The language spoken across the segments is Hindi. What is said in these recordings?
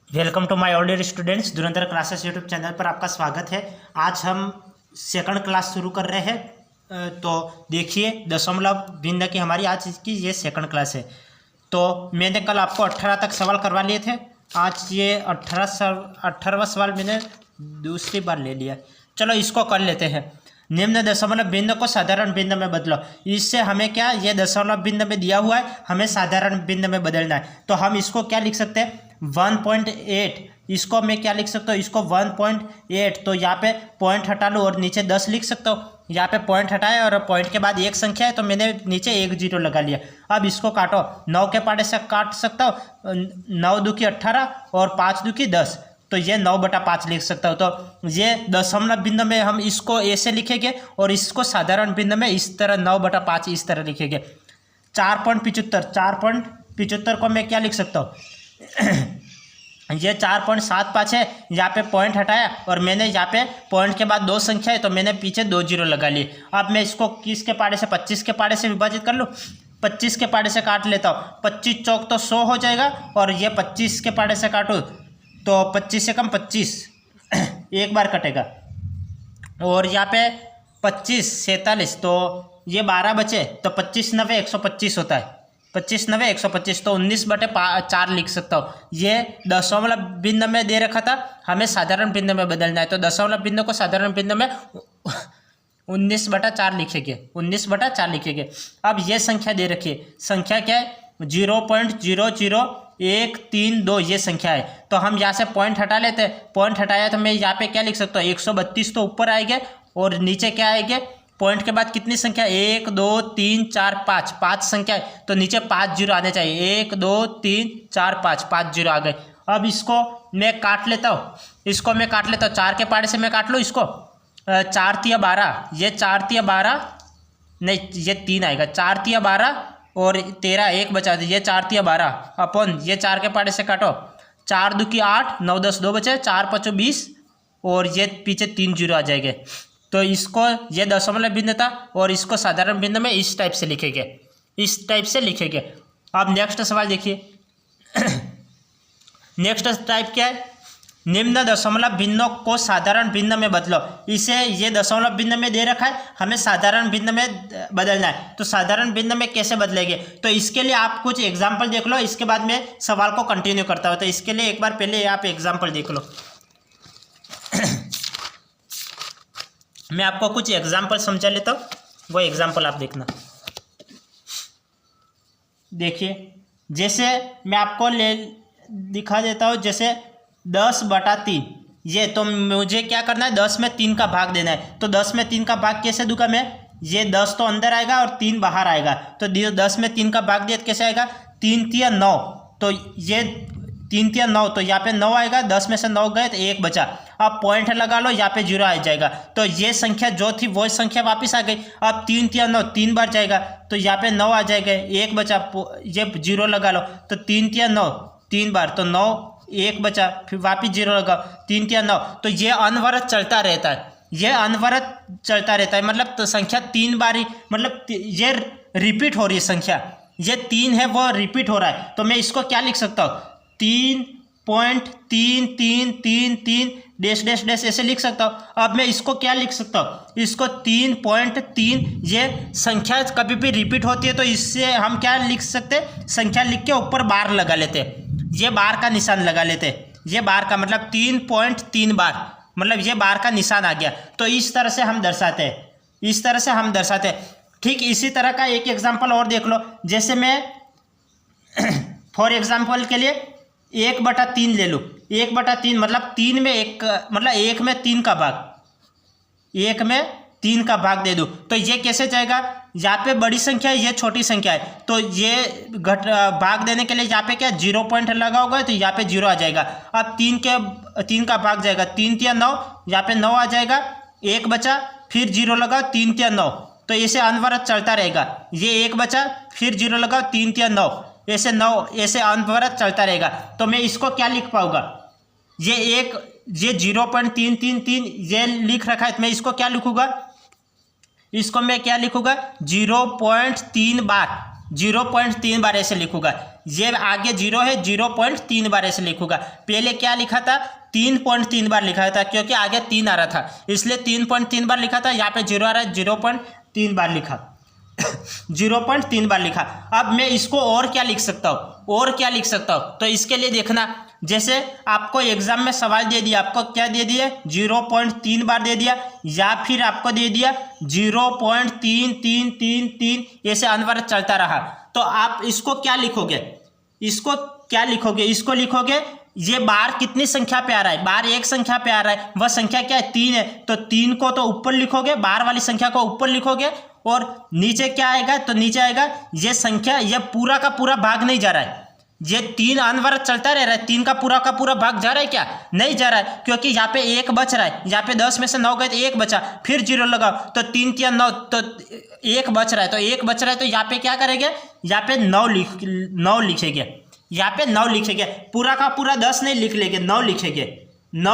Welcome to my all dear students. Dhurandhar classes YouTube channel पर आपका स्वागत है। आज हम सेकंड क्लास शुरू कर रहे हैं। तो देखिए दशमलव भिन्न की हमारी आज की ये सेकंड क्लास है। तो मैंने कल आपको 18 तक सवाल करवा लिए थे। आज ये 18वां सवाल मैंने दूसरी बार ले लिया। चलो इसको कर लेते हैं। निम्न दशमलव भिन्न को साधारण भिन्न में बदलो। इससे हमें क्या, ये दशमलव भिन्न में दिया हुआ है, हमें साधारण भिन्न में बदलना है। तो हम इसको क्या लिख सकते हैं, 1.8। इसको मैं क्या लिख सकता हूँ, इसको 1.8। तो यहाँ पे पॉइंट हटा लूँ और नीचे 10 लिख सकता हूँ। यहाँ पे पॉइंट हटाया और पॉइंट के बाद एक संख्या है तो मैंने नीचे 1 0 लगा लिया। अब इसको काटो, 9 के पाड़े से काट सकता हूँ। 9 दूकी 18 और 5 दूकी 10, तो ये 9/5 लिख सकता हूँ। तो ये दशमलव भिन्न में हम इसको ऐसे लिखेंगे और इसको साधारण भिन्न में इस तरह 9/5 इस तरह लिखेंगे। 4.75 को मैं क्या लिख सकता हूँ ये 4.75 है। यहाँ पे पॉइंट हटाया और मैंने यहाँ पे पॉइंट के बाद 2 संख्या है तो मैंने पीछे 2 0 लगा लिए। अब मैं इसको किसके पाड़े से, 25 के पाड़े से विभाजित कर लूँ। 25 के पाड़े से काट लेता हूँ। 25 चौक तो 100 हो जाएगा और ये 25 के पाड़े से काटूँ तो 25 से कम 25 एक बार कटेगा। और यहाँ पे 25 47, तो ये 12 बचे तो 25 9 125 होता है। 25 9 125, तो 19/4 लिख सकता हूँ। ये दशमलव भिन्न में दे रखा था, हमें साधारण भिन्न में बदलना है। तो दशमलव भिन्न को साधारण भिन्न में 19/4 लिखेंगे। 19/4 लिखेंगे। अब ये संख्या दे रखी है, संख्या क्या है, 0.00132 ये संख्या है। तो हम यहाँ से पॉइंट हटा लेते हैं। पॉइंट हटाया तो मैं यहाँ पे क्या लिख सकता हूँ, 132 तो ऊपर आएंगे और नीचे क्या आएंगे, पॉइंट के बाद कितनी संख्या, 1 2 3 4 5, 5 संख्या है तो नीचे 5 0 आने चाहिए। 1 2 3 4 5, 5 0 आ गए। अब इसको मैं काट लेता हूँ, 4 के पाड़े से मैं काट लूँ इसको। 4 तिया 12, ये 4 तिया 12 नहीं, ये 3 आएगा। 4 तिया 12 और 13 एक बचा, ये 4 तिया 12 अपन ये 4 के पाड़े से काटो। 4 दूकी 8, 9 10 2 बचे, 4 5 20 और ये पीछे 3 0 आ जाएंगे। तो इसको, ये दशमलव भिन्न था और इसको साधारण भिन्न में इस टाइप से लिखेंगे, इस टाइप से लिखेंगे। अब नेक्स्ट सवाल देखिए। नेक्स्ट टाइप क्या है, निम्न दशमलव भिन्नों को साधारण भिन्न में बदलो। इसे, ये दशमलव भिन्न में दे रखा है, हमें साधारण भिन्न में बदलना है। तो साधारण भिन्न में कैसे बदलेंगे, तो इसके लिए आप कुछ एग्जाम्पल देख लो, इसके बाद मैं सवाल को कंटिन्यू करता हूँ। तो इसके लिए एक बार पहले आप एग्जाम्पल देख लो। मैं आपको कुछ एग्जाम्पल समझा लेता हूँ, वो एग्जाम्पल आप देखना। देखिए, जैसे मैं आपको दिखा देता हूँ, जैसे 10/3 ये, तो मुझे क्या करना है, 10 में 3 का भाग देना है। तो 10 में 3 का भाग कैसे दूंगा मैं, ये 10 तो अंदर आएगा और 3 बाहर आएगा। तो 10 में 3 का भाग दिया तो कैसे आएगा, 3 तिया 9, तो ये 3 तिया 9, तो यहाँ पे 9 आएगा। 10 में से 9 गए तो 1 बचा। अब पॉइंट लगा लो, यहाँ पे 0 आ जाएगा। तो ये संख्या जो थी वो संख्या वापस आ गई। अब 3 तिया 9 3 बार जाएगा तो यहाँ पे 9 आ जाएगा, 1 बचा, ये 0 लगा लो। तो 3 तिया 9 3 बार, तो 9 1 बचा, फिर वापिस 0 लगा, 3 तिया 9। तो ये अनवरत चलता रहता है, ये अनवरत चलता रहता है। मतलब तो संख्या 3 बार ही, मतलब ये रिपीट हो रही है संख्या, ये 3 है वो रिपीट हो रहा है। तो मैं इसको क्या लिख सकता हूँ, 3.33333 डैश डैश डैश ऐसे लिख सकता हूँ। अब मैं इसको क्या लिख सकता हूँ, इसको 3.3, ये संख्या कभी भी रिपीट होती है तो इससे हम क्या लिख सकते हैं, संख्या लिख के ऊपर बार लगा लेते हैं, ये बार का निशान लगा लेते हैं। ये बार का मतलब 3.3 बार, मतलब ये बार का निशान आ गया। तो इस तरह से हम दर्शाते हैं, इस तरह से हम दर्शाते हैं। ठीक इसी तरह का एक एग्जाम्पल और देख लो। जैसे मैं फॉर एग्जाम्पल के लिए 1/3 ले लूँ। 1/3 मतलब 3 में 1, मतलब 1 में 3 का भाग, 1 में 3 का भाग दे दूँ तो ये कैसे जाएगा, यहाँ पे बड़ी संख्या है, ये छोटी संख्या है। तो ये भाग देने के लिए यहाँ पे क्या 0 पॉइंट लगा होगा तो यहाँ पे 0 आ जाएगा। अब 3 का भाग जाएगा, 3 तिया 9, यहाँ पे 9 आ जाएगा, 1 बचा, फिर 0 लगा, 3 तिया 9। तो ऐसे अनवरत चलता रहेगा। ये 1 बचा, फिर 0 लगा, 3 तिया 9, ऐसे 9, ऐसे अनवरत चलता रहेगा। तो मैं इसको क्या लिख पाऊंगा, ये 0.333 ये लिख रखा है, तो मैं इसको क्या लिखूंगा, इसको मैं क्या लिखूंगा, 0.3 बार 0.3 बार ऐसे लिखूंगा। ये आगे 0 है, 0.3 बार ऐसे लिखूंगा। पहले क्या लिखा था, 3.3 बार लिखा था, क्योंकि आगे 3 आ रहा था इसलिए 3.3 बार लिखा था। यहाँ पे 0 आ रहा है, 0.3 बार लिखा 0.3 बार लिखा। अब मैं इसको और क्या लिख सकता हूँ, और क्या लिख सकता हूँ, तो इसके लिए देखना, जैसे आपको एग्जाम में सवाल दे दिया, आपको क्या दे दिया, 0.3 बार दे दिया, या फिर आपको दे दिया 0.3333 ऐसे अनवरत चलता रहा, तो आप इसको क्या लिखोगे, इसको क्या लिखोगे, इसको लिखोगे ये बार कितनी संख्या पे आ रहा है, बार एक संख्या पे आ रहा है, वह संख्या क्या है, 3 है, तो 3 को तो ऊपर लिखोगे, बार वाली संख्या को ऊपर लिखोगे, और नीचे क्या आएगा, तो नीचे आएगा ये संख्या, ये पूरा का पूरा भाग नहीं जा रहा है, ये 3 अनवरत चलता रह रहा है, 3 का पूरा भाग जा रहा है क्या, नहीं जा रहा है, क्योंकि यहाँ पे 1 बच रहा है, यहाँ पे 10 में से 9 गए तो 1 बचा, फिर 0 लगाओ तो 3 3 9, तो 1 बच रहा है, तो 1 बच रहा है, तो यहाँ पे क्या करेंगे, यहाँ पे 9 लिखेंगे, यहाँ पे 9 लिखेंगे, पूरा का पूरा 10 नहीं लिख लेंगे, 9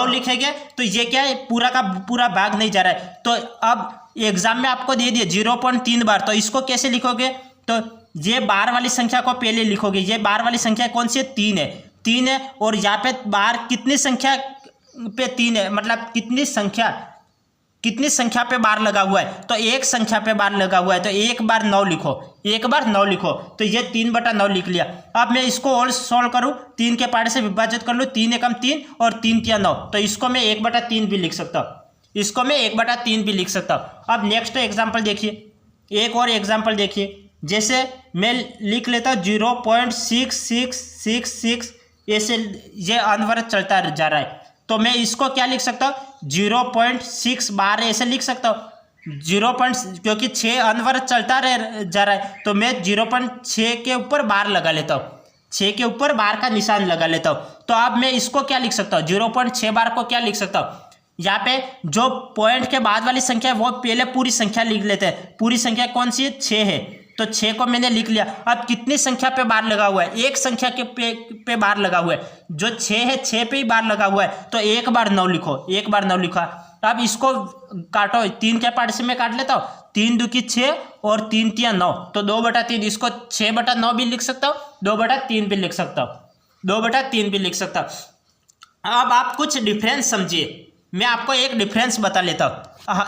लिखेंगे, तो ये क्या है, पूरा का पूरा भाग नहीं जा रहा है। तो अब एग्जाम में आपको दे दिए 0.3 बार, तो इसको कैसे लिखोगे, तो ये बार वाली संख्या को पहले लिखोगे, ये बार वाली संख्या कौन सी है, 3 है, और यहाँ पे बार कितनी संख्या पे 3 है, मतलब कितनी संख्या पे बार लगा हुआ है, तो एक संख्या पे बार लगा हुआ है, तो एक बार 9 लिखो, तो ये 3/9 लिख लिया। अब मैं इसको और सॉल्व करूँ, 3 के पार्ट से विभाजित कर लूँ, 3 एकम 3 और 3 तिया 9, तो इसको मैं 1/3 भी लिख सकता हूँ, इसको मैं 1/3 भी लिख सकता हूँ। अब नेक्स्ट एग्जाम्पल देखिए, एक और एग्जाम्पल देखिए, जैसे मैं लिख लेता हूँ 0.6666 ऐसे ये अनवरत चलता जा रहा है, तो मैं इसको क्या लिख सकता हूँ, 0.6 बार ऐसे लिख सकता हूँ, क्योंकि 6 अनवरत चलता जा रहा है, तो मैं 0.6 के ऊपर बार लगा लेता हूँ, 6 के ऊपर बार का निशान लगा लेता हूँ। तो अब मैं इसको क्या लिख सकता हूँ, 0.6 बार को क्या लिख सकता हूँ, यहाँ पे जो पॉइंट के बाद वाली संख्या है वो पहले पूरी संख्या लिख लेते हैं, पूरी संख्या कौन सी है, 6 है, तो 6 को मैंने लिख लिया। अब कितनी संख्या पे बार लगा हुआ है, एक संख्या के पे बार लगा हुआ है, जो 6 है 6 पे ही बार लगा हुआ है, तो 1 बार 9 लिखो, अब इसको काटो, 3 के पार्ट से मैं काट लेता हूँ, 3 दूकी 6 और 3 तिया 9, तो 2/3, इसको 6/9 भी लिख सकता हूँ, 2/3 भी लिख सकता हूँ, 2/3 भी लिख सकता हूँ। अब आप कुछ डिफरेंस समझिए, मैं आपको एक डिफरेंस बता लेता हूँ,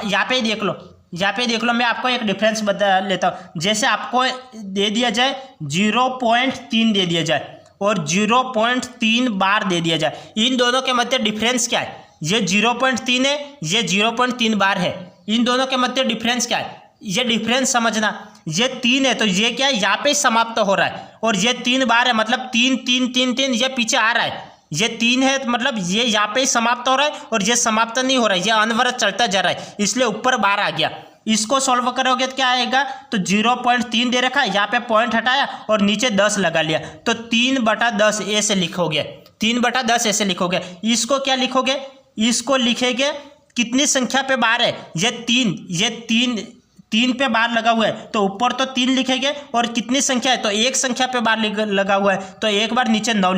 यहाँ पे देख लो, मैं आपको एक डिफरेंस बता लेता हूँ। जैसे आपको दे दिया जाए 0.3 दे दिया जाए और 0.3 बार दे दिया जाए, इन दोनों के मध्य डिफरेंस क्या है, ये 0.3 है, ये 0.3 बार है, इन दोनों के मध्य डिफरेंस क्या है, ये डिफरेंस समझना। ये 3 है तो ये क्या है, यहाँ पे समाप्त हो रहा है, और ये 3 बार है, मतलब 3 3 3 3 ये पीछे आ रहा है, ये 3 है तो मतलब ये यहाँ पे ही समाप्त हो रहा है, और ये समाप्त नहीं हो रहा है, ये अनवरत चलता जा रहा है, इसलिए ऊपर बार आ गया। इसको सॉल्व करोगे तो क्या आएगा, तो 0.3 दे रखा है, यहाँ पे पॉइंट हटाया और नीचे 10 लगा लिया, तो 3/10 ऐसे लिखोगे, 3/10 ऐसे लिखोगे। इसको क्या लिखोगे, इसको लिखेंगे कितनी संख्या पे बार है, ये 3 पे बार लगा हुआ है, तो ऊपर तो 3 लिखेंगे, और कितनी संख्या है, तो एक संख्या पे बार लगा हुआ है, तो एक बार नीचे 9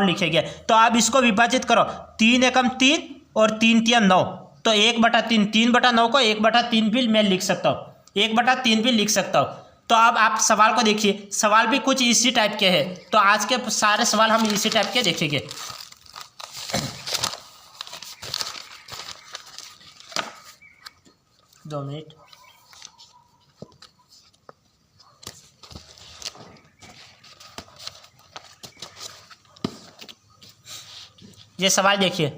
लिखेंगे, तो आप इसको विभाजित करो, 3 एकम 3 और 3 तिया 9, तो 1/3, 3/9 को 1/3 भी मैं लिख सकता हूँ, 1/3 भी लिख सकता हूँ। तो अब आप सवाल को देखिए, सवाल भी कुछ इसी टाइप के हैं, तो आज के सारे सवाल हम इसी टाइप के देखेंगे। दो मिनट, ये सवाल देखिए,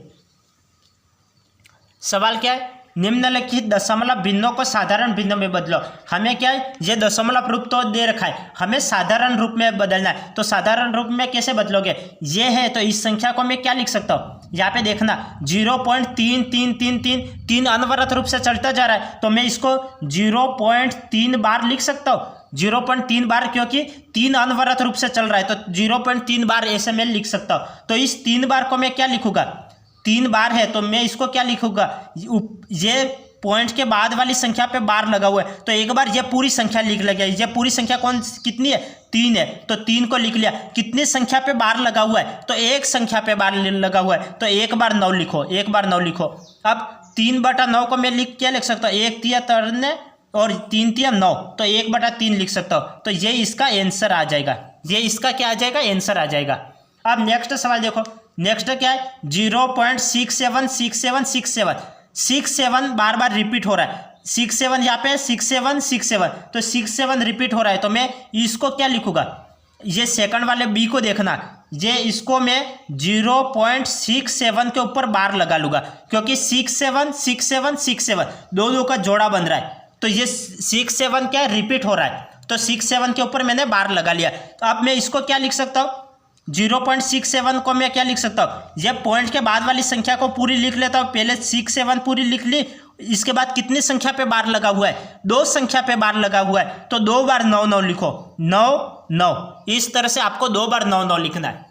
सवाल क्या है, निम्नलिखित दशमलव भिन्नों को साधारण भिन्नों में बदलो। हमें क्या है, ये दशमलव रूप तो दे रखा है, हमें साधारण रूप में बदलना है, तो साधारण रूप में कैसे बदलोगे, ये है तो इस संख्या को मैं क्या लिख सकता हूँ, यहाँ पे देखना 0.3333, 3 अनवरत रूप से चलता जा रहा है, तो मैं इसको 0.3 बार लिख सकता हूँ, 0.3 बार, क्योंकि 3 अनवरत रूप से चल रहा है, तो 0.3 बार ऐसे मैं लिख सकता हूँ। तो इस 3 बार को मैं क्या लिखूंगा, 3 बार है तो मैं इसको क्या लिखूंगा, ये पॉइंट के बाद वाली संख्या पे बार लगा हुआ है, तो एक बार ये पूरी संख्या लिख लिया, ये पूरी संख्या कितनी है, 3 है, तो 3 को लिख लिया। कितनी संख्या पे बार लगा हुआ है, तो एक संख्या पे बार लगा हुआ है, तो 1 बार 9 लिखो, 1 बार 9 लिखो। अब 3/9 को मैं क्या लिख सकता हूँ, 1 तिया 3 और 3 3 9, तो 1/3 लिख सकता हूँ। तो ये इसका आंसर आ जाएगा, ये इसका क्या आ जाएगा, आंसर आ जाएगा। अब नेक्स्ट सवाल देखो, नेक्स्ट क्या है 0.676767 67 बार बार रिपीट हो रहा है। 67 यहाँ पे 67 तो 67 रिपीट हो रहा है, तो मैं इसको क्या लिखूंगा, ये सेकंड वाले बी को देखना, ये इसको मैं 0.67 के ऊपर बार लगा लूँगा, क्योंकि 67 दो का जोड़ा बन रहा है, तो ये 67 क्या रिपीट हो रहा है, तो 67 के ऊपर मैंने बार लगा लिया। तो अब मैं इसको क्या लिख सकता हूँ, 0.67 को मैं क्या लिख सकता हूँ, ये पॉइंट के बाद वाली संख्या को पूरी लिख लेता हूँ। पहले 67 पूरी लिख ली, इसके बाद कितनी संख्या पे बार लगा हुआ है, 2 संख्या पे बार लगा हुआ है, तो 2 बार 9 9 लिखो, 9 9। इस तरह से आपको 2 बार 9 9 लिखना है।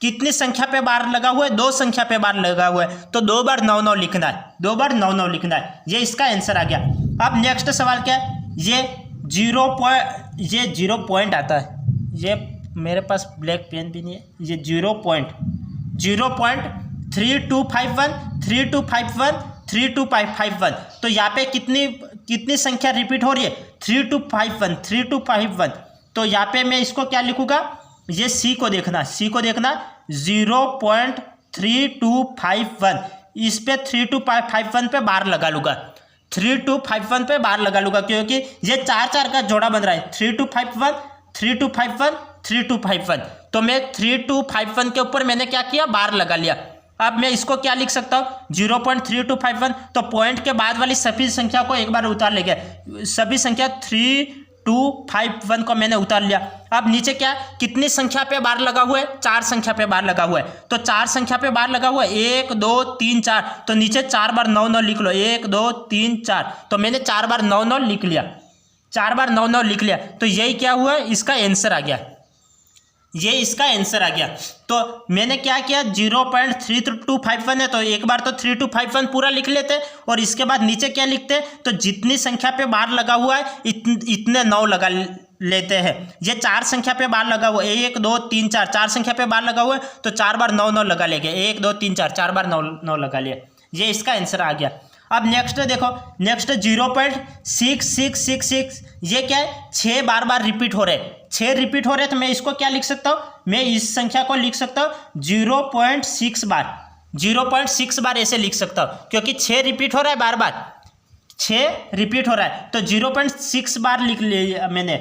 कितनी संख्या पे बार लगा हुआ है, 2 संख्या पे बार लगा हुआ है, तो 2 बार 9 9 लिखना है, 2 बार 9 9 लिखना है। ये इसका आंसर आ गया। अब नेक्स्ट सवाल क्या है, ये 0 पॉइंट आता है, ये मेरे पास ब्लैक पेन भी नहीं है, ये 0.3251 तो यहाँ पे कितनी संख्या रिपीट हो रही है, 3251। तो यहाँ पे मैं इसको क्या लिखूंगा, ये सी को देखना 0.3251, इस पे 3251 पे बार लगा लूँगा, 3251 पे बार लगा लूँगा, क्योंकि ये 4 4 का जोड़ा बन रहा है, 3251 तो मैं 3251 के ऊपर मैंने क्या किया, बार लगा लिया। अब मैं इसको क्या लिख सकता हूँ, 0.3251, तो पॉइंट के बाद वाली सभी संख्या को एक बार उतार लेंगे, सभी संख्या 3251 को मैंने उतार लिया। अब नीचे क्या, कितनी संख्या पे बार लगा हुआ है, 4 संख्या पे बार लगा हुआ है, तो 4 संख्या पे बार लगा हुआ है, 1 2 3 4, तो नीचे 4 बार 9 9 लिख लो, 1 2 3 4, तो मैंने 4 बार 9 9 लिख लिया, 4 बार 9 9 लिख लिया। तो यही क्या हुआ, इसका आंसर आ गया, ये इसका आंसर आ गया। तो मैंने क्या किया, 0.3251 है, तो एक बार तो 3251 पूरा लिख लेते, और इसके बाद नीचे क्या लिखते, तो जितनी संख्या पे बार लगा हुआ है इतने 9 लगा लेते हैं। ये 4 संख्या पे बार लगा हुआ है, 1 2 3 4, 4 संख्या पे बार लगा हुआ है, तो 4 बार 9 9 लगा लेंगे, 1 2 3 4, 4 बार 9 9 लगा लिया। ये इसका आंसर आ गया। अब नेक्स्ट देखो, नेक्स्ट 0.6666, ये क्या है, 6 बार बार रिपीट हो रहे हैं, 6 रिपीट हो रहे हैं, तो मैं इसको क्या लिख सकता हूँ, मैं इस संख्या को लिख सकता हूँ 0.6 बार, 0.6 बार ऐसे लिख सकता हूँ, क्योंकि 6 रिपीट हो रहा है, बार बार 6 रिपीट हो रहा है, तो 0.6 बार लिख लिया मैंने।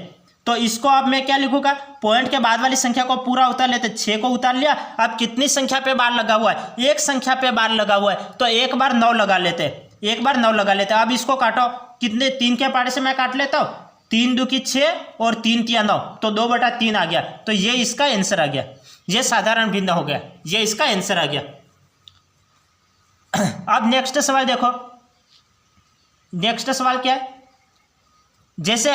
तो इसको अब मैं क्या लिखूंगा, पॉइंट के बाद वाली संख्या को पूरा उतार लेते, 6 को उतार लिया। अब कितनी संख्या पे बार लगा हुआ है, 1 संख्या पे बार लगा हुआ है, तो 1 बार 9 लगा लेते, 1 बार 9 लगा लेते। अब इसको काटो, कितने 3 के पार्ट से मैं काट लेता हूँ, 3 2 की 6 और 3 3 9, तो 2/3 आ गया। तो ये इसका आंसर आ गया, ये साधारण भिन्न हो गया, ये इसका आंसर आ गया। अब नेक्स्ट सवाल देखो, नेक्स्ट सवाल क्या है, जैसे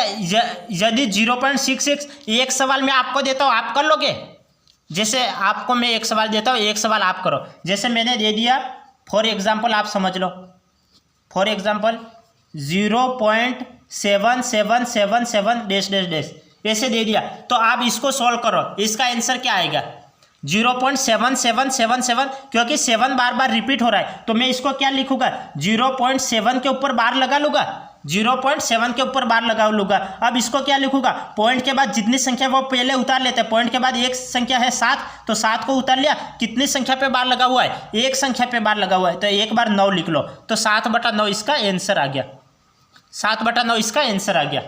यदि 0.66, एक सवाल मैं आपको देता हूँ, आप कर लोगे, जैसे आपको मैं एक सवाल देता हूँ, एक सवाल आप करो। जैसे मैंने दे दिया, फॉर एग्जाम्पल आप समझ लो, फॉर एग्जाम्पल 0.7777 ऐसे दे दिया, तो आप इसको सॉल्व करो, इसका आंसर क्या आएगा, 0.7777, क्योंकि 7 बार बार रिपीट हो रहा है, तो मैं इसको क्या लिखूंगा, 0.7 के ऊपर बार लगा लूंगा, 0.7 के ऊपर बार लगा लूंगा। अब इसको क्या लिखूंगा, पॉइंट के बाद जितनी संख्या वो पहले उतार लेते हैं, पॉइंट के बाद एक संख्या है 7, तो 7 को उतार लिया, कितनी संख्या पे बार लगा हुआ है, 1 संख्या पे बार लगा हुआ है, तो 1 बार 9 लिख लो, तो 7/9 इसका आंसर आ गया, 7/9 इसका आंसर आ गया।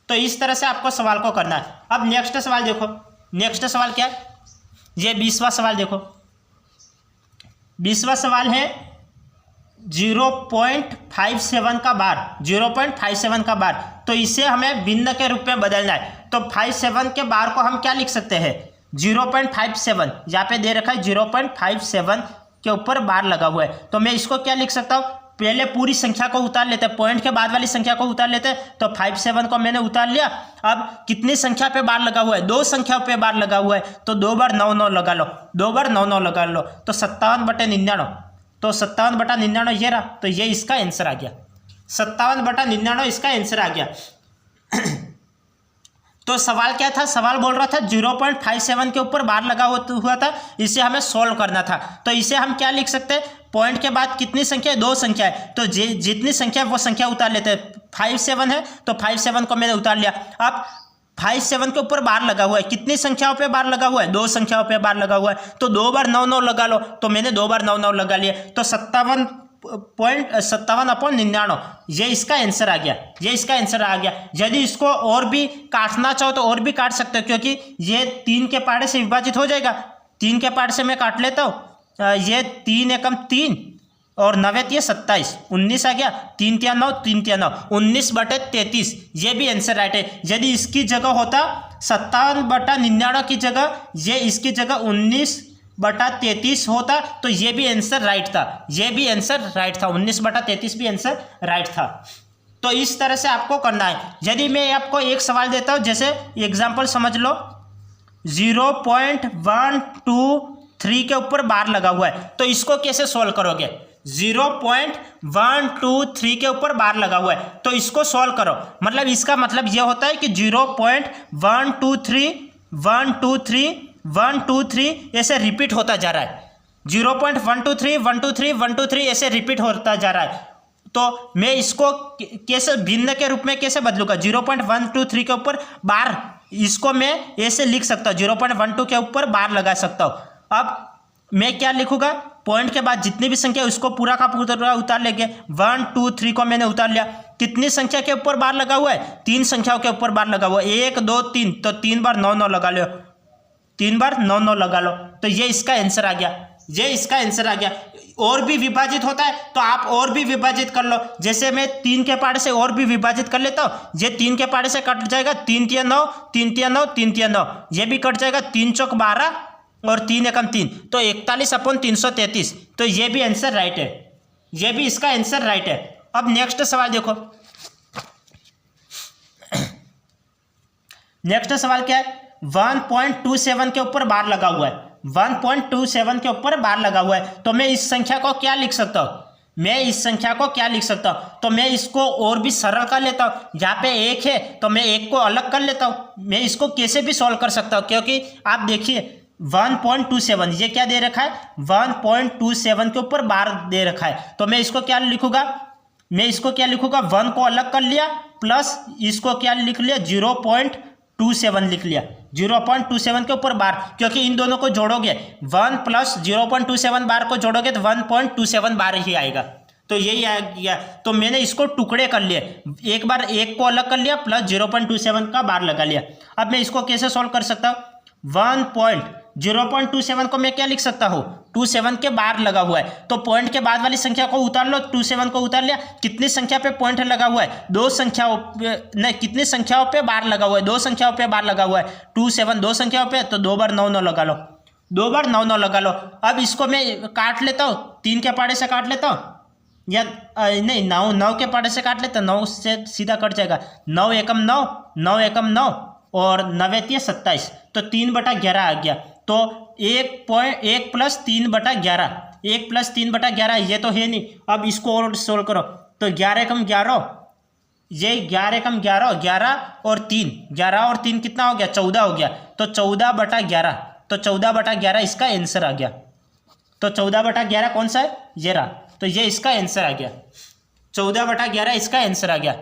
तो इस तरह से आपको सवाल को करना है। अब नेक्स्ट सवाल देखो, नेक्स्ट सवाल क्या है, ये 20वां सवाल देखो, 20वां सवाल है 0.57 का बार, 0.57 का बार, तो इसे हमें भिन्न के रूप में बदलना है। तो 57 के बार को हम क्या लिख सकते हैं, 0.57, यहाँ पे दे रखा है 0.57 के ऊपर बार लगा हुआ है, तो मैं इसको क्या लिख सकता हूँ, पहले पूरी संख्या को उतार लेते हैं, पॉइंट के बाद वाली संख्या को उतार लेते हैं, तो 57 को मैंने उतार लिया। अब कितनी संख्या पे बार लगा हुआ है, 2 संख्या पे बार लगा हुआ है, तो 2 बार 9 9 लगा लो, 2 बार 9 9 लगा लो, तो 57/99, तो 57/99 ये रहा, तो ये इसका आंसर आ गया, 57/99 इसका आंसर आ गया। तो सवाल क्या था, सवाल बोल रहा था 0.57 के ऊपर बार लगा हुआ था, इसे हमें सॉल्व करना था। तो इसे हम क्या लिख सकते हैं, पॉइंट के बाद कितनी संख्या है, 2 संख्या है, तो जितनी संख्या है वो संख्या उतार लेते हैं। 5 7 है तो 5 7 को मैंने उतार लिया। अब 5 7 के ऊपर बार लगा हुआ है, कितनी संख्याओं पे बार लगा हुआ है, 2 संख्याओं पे बार लगा हुआ है, तो 2 बार 9 9 लगा लो, तो मैंने 2 बार 9 9 लगा लिया, तो 57.57/99 ये इसका आंसर आ गया, ये इसका आंसर आ गया। यदि इसको और भी काटना चाहो तो और भी काट सकते हो, क्योंकि ये 3 के पहाड़े से विभाजित हो जाएगा। 3 के पहाड़े से मैं काट लेता हूँ, ये 3 एकम 3 और 9 ये 27, 19 आ गया, 3 3 9, 3 3 9, 19/33 ये भी आंसर राइट है। यदि इसकी जगह होता 57/99 की जगह ये इसकी जगह 19/33 होता तो ये भी आंसर राइट था, ये भी आंसर राइट था, 19/33 भी आंसर राइट था। तो इस तरह से आपको करना है। यदि मैं आपको एक सवाल देता हूँ, जैसे एग्जाम्पल समझ लो, 0.123 के ऊपर बार लगा हुआ है, तो इसको कैसे सोल्व करोगे। 0.123 के ऊपर बार लगा हुआ है तो इसको सोल्व करो। मतलब इसका मतलब यह होता है कि 0.123 ऐसे रिपीट होता जा रहा है, 0.123 ऐसे रिपीट होता जा रहा है। तो मैं इसको कैसे भिन्न के रूप में कैसे बदलूंगा, 0.123 के ऊपर बार, इसको मैं ऐसे लिख सकता हूँ, 0.12 के ऊपर बार लगा सकता हूँ। अब मैं क्या लिखूंगा, पॉइंट के बाद जितनी भी संख्या उसको पूरा का पूरा उतार लेंगे। 1 2 3 को मैंने उतार लिया। कितनी संख्या के ऊपर बार लगा हुआ है, 3 संख्याओं के ऊपर बार लगा हुआ है, 1 2 3, तो 3 बार 9 9 लगा लो, 3 बार 9 9 लगा लो, तो ये इसका आंसर आ गया, ये इसका आंसर आ गया। और भी विभाजित होता है तो आप और भी विभाजित कर लो, जैसे मैं 3 के पहाड़े से और भी विभाजित कर लेता हूँ, ये 3 के पहाड़े से कट जाएगा, 3 3 9, 3 3 9, 3 3 9, ये भी कट जाएगा, 3 चौक 12 और 3 एकम 3, तो 41/333, तो ये भी आंसर राइट है, ये भी इसका आंसर राइट है। अब नेक्स्ट सवाल देखो, नेक्स्ट सवाल क्या है, 1.27 के ऊपर बार लगा हुआ है, 1.27 के ऊपर बार लगा हुआ है, तो मैं इस संख्या को क्या लिख सकता हूँ, मैं इस संख्या को क्या लिख सकता हूँ, तो मैं इसको और भी सरल कर लेता हूँ। यहाँ पे 1 है तो मैं 1 को अलग कर लेता हूँ, मैं इसको कैसे भी सॉल्व कर सकता हूँ, क्योंकि आप देखिए 1.27 ये क्या दे रखा है, 1.27 के ऊपर बार दे रखा है, तो मैं इसको क्या लिखूंगा, मैं इसको क्या लिखूंगा, 1 को अलग कर लिया प्लस इसको क्या लिख लिया, 0.27 लिख लिया, 0.27 के ऊपर बार, क्योंकि इन दोनों को जोड़ोगे 1 प्लस 0.27 बार को जोड़ोगे तो 1.27 बार ही आएगा, तो यही आ गया। तो मैंने इसको टुकड़े कर लिए, एक बार 1 को अलग कर लिया प्लस 0.27 का बार लगा लिया। अब मैं इसको कैसे सॉल्व कर सकता हूँ, 0.27 को मैं क्या लिख सकता हूँ, 27 के बार लगा हुआ है, तो पॉइंट के बाद वाली संख्या को उतार लो, 27 को उतार लिया। कितनी संख्या पे पॉइंट लगा हुआ है, 2 संख्याओं पे, नहीं कितनी संख्याओं पे बार लगा हुआ है, 2 संख्याओं पे बार लगा हुआ है, 27 2 संख्याओं पे, तो 2 बार 9 9 लगा लो, 2 बार 9 9 लगा लो। अब इसको मैं काट लेता हूँ, 3 के पहाड़े से काट लेता हूँ, या नहीं 9 के पहाड़े से काट लेता, 9 से सीधा कट जाएगा, 9 एकम 9, 9 एकम 9 और 9 27, तो 3/11 आ गया। तो 1 प्लस 3/11, 1 प्लस 3/11 ये तो है नहीं। अब इसको और सोल्व करो, तो 11 एकम 11, ये 11 एकम 11, 11 और 3, 11 और 3 कितना हो गया, 14 हो गया, तो 14/11, तो 14/11 इसका आंसर आ गया। तो 14/11 कौन सा है, ये रहा, तो ये इसका आंसर आ गया, 14/11 इसका आंसर आ गया।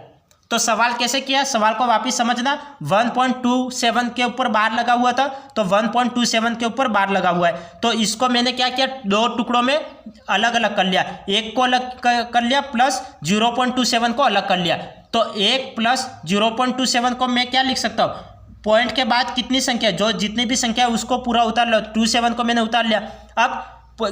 तो सवाल कैसे किया, सवाल को वापस समझना। 1.27 के ऊपर बार लगा हुआ था, तो 1.27 के ऊपर बार लगा हुआ है, तो इसको मैंने क्या किया, 2 टुकड़ों में अलग अलग कर लिया, 1 को अलग कर लिया प्लस 0.27 को अलग कर लिया। तो 1 प्लस 0.27 को मैं क्या लिख सकता हूँ, पॉइंट के बाद कितनी संख्या, जो जितनी भी संख्या है उसको पूरा उतार लो, 27 को मैंने उतार लिया। अब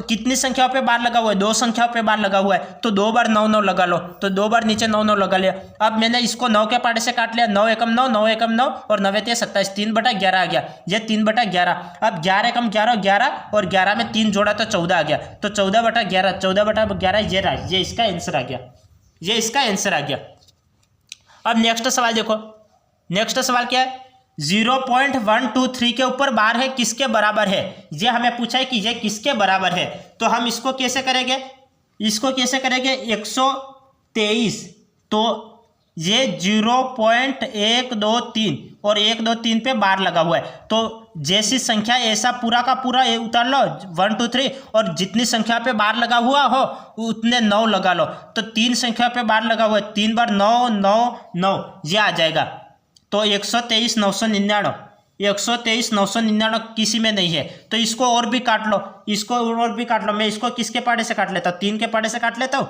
कितनी संख्याओं पे बार लगा हुआ है, 2 संख्याओं पे बार लगा हुआ है, तो 2 बार 9 9 लगा लो, तो 2 बार नीचे 9 9 लगा लिया। अब मैंने इसको 9 के पहाड़े से काट लिया, 9 एकम 9, 9 एकम 9 और 9 27, 3/11 आ गया, ये 3/11। अब 11 एकम 11, 11 और 11 में 3 जोड़ा तो 14 आ गया, तो 14/11, 14/11 ये रहा, ये इसका आंसर आ गया, ये इसका आंसर आ गया। अब नेक्स्ट सवाल देखो, नेक्स्ट सवाल क्या है, 0.123 के ऊपर बार है, किसके बराबर है, ये हमें पूछा है कि ये किसके बराबर है। तो हम इसको कैसे करेंगे, इसको कैसे करेंगे, 123, तो ये 0.123 और 123 पे बार लगा हुआ है। तो जैसी संख्या ऐसा पूरा का पूरा उतार लो 1 2 3 और जितनी संख्या पे बार लगा हुआ हो उतने 9 लगा लो। तो 3 संख्या पे बार लगा हुआ है, 3 बार 9 9 9 ये आ जाएगा। तो 123 999, 123 999 किसी में नहीं है। तो इसको और भी काट लो, इसको और भी काट लो। मैं इसको किसके पाड़े से काट लेता हूँ, 3 के पाड़े से काट लेता हूँ।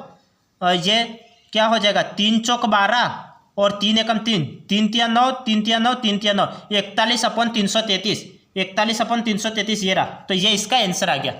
ये क्या हो जाएगा, 3 चौक 12 और 3 एकम 3, 3 तिया 9, 3 तिया 9, 3 तिया 9, 41/333, 41/333 ये रहा। तो ये इसका आंसर आ गया,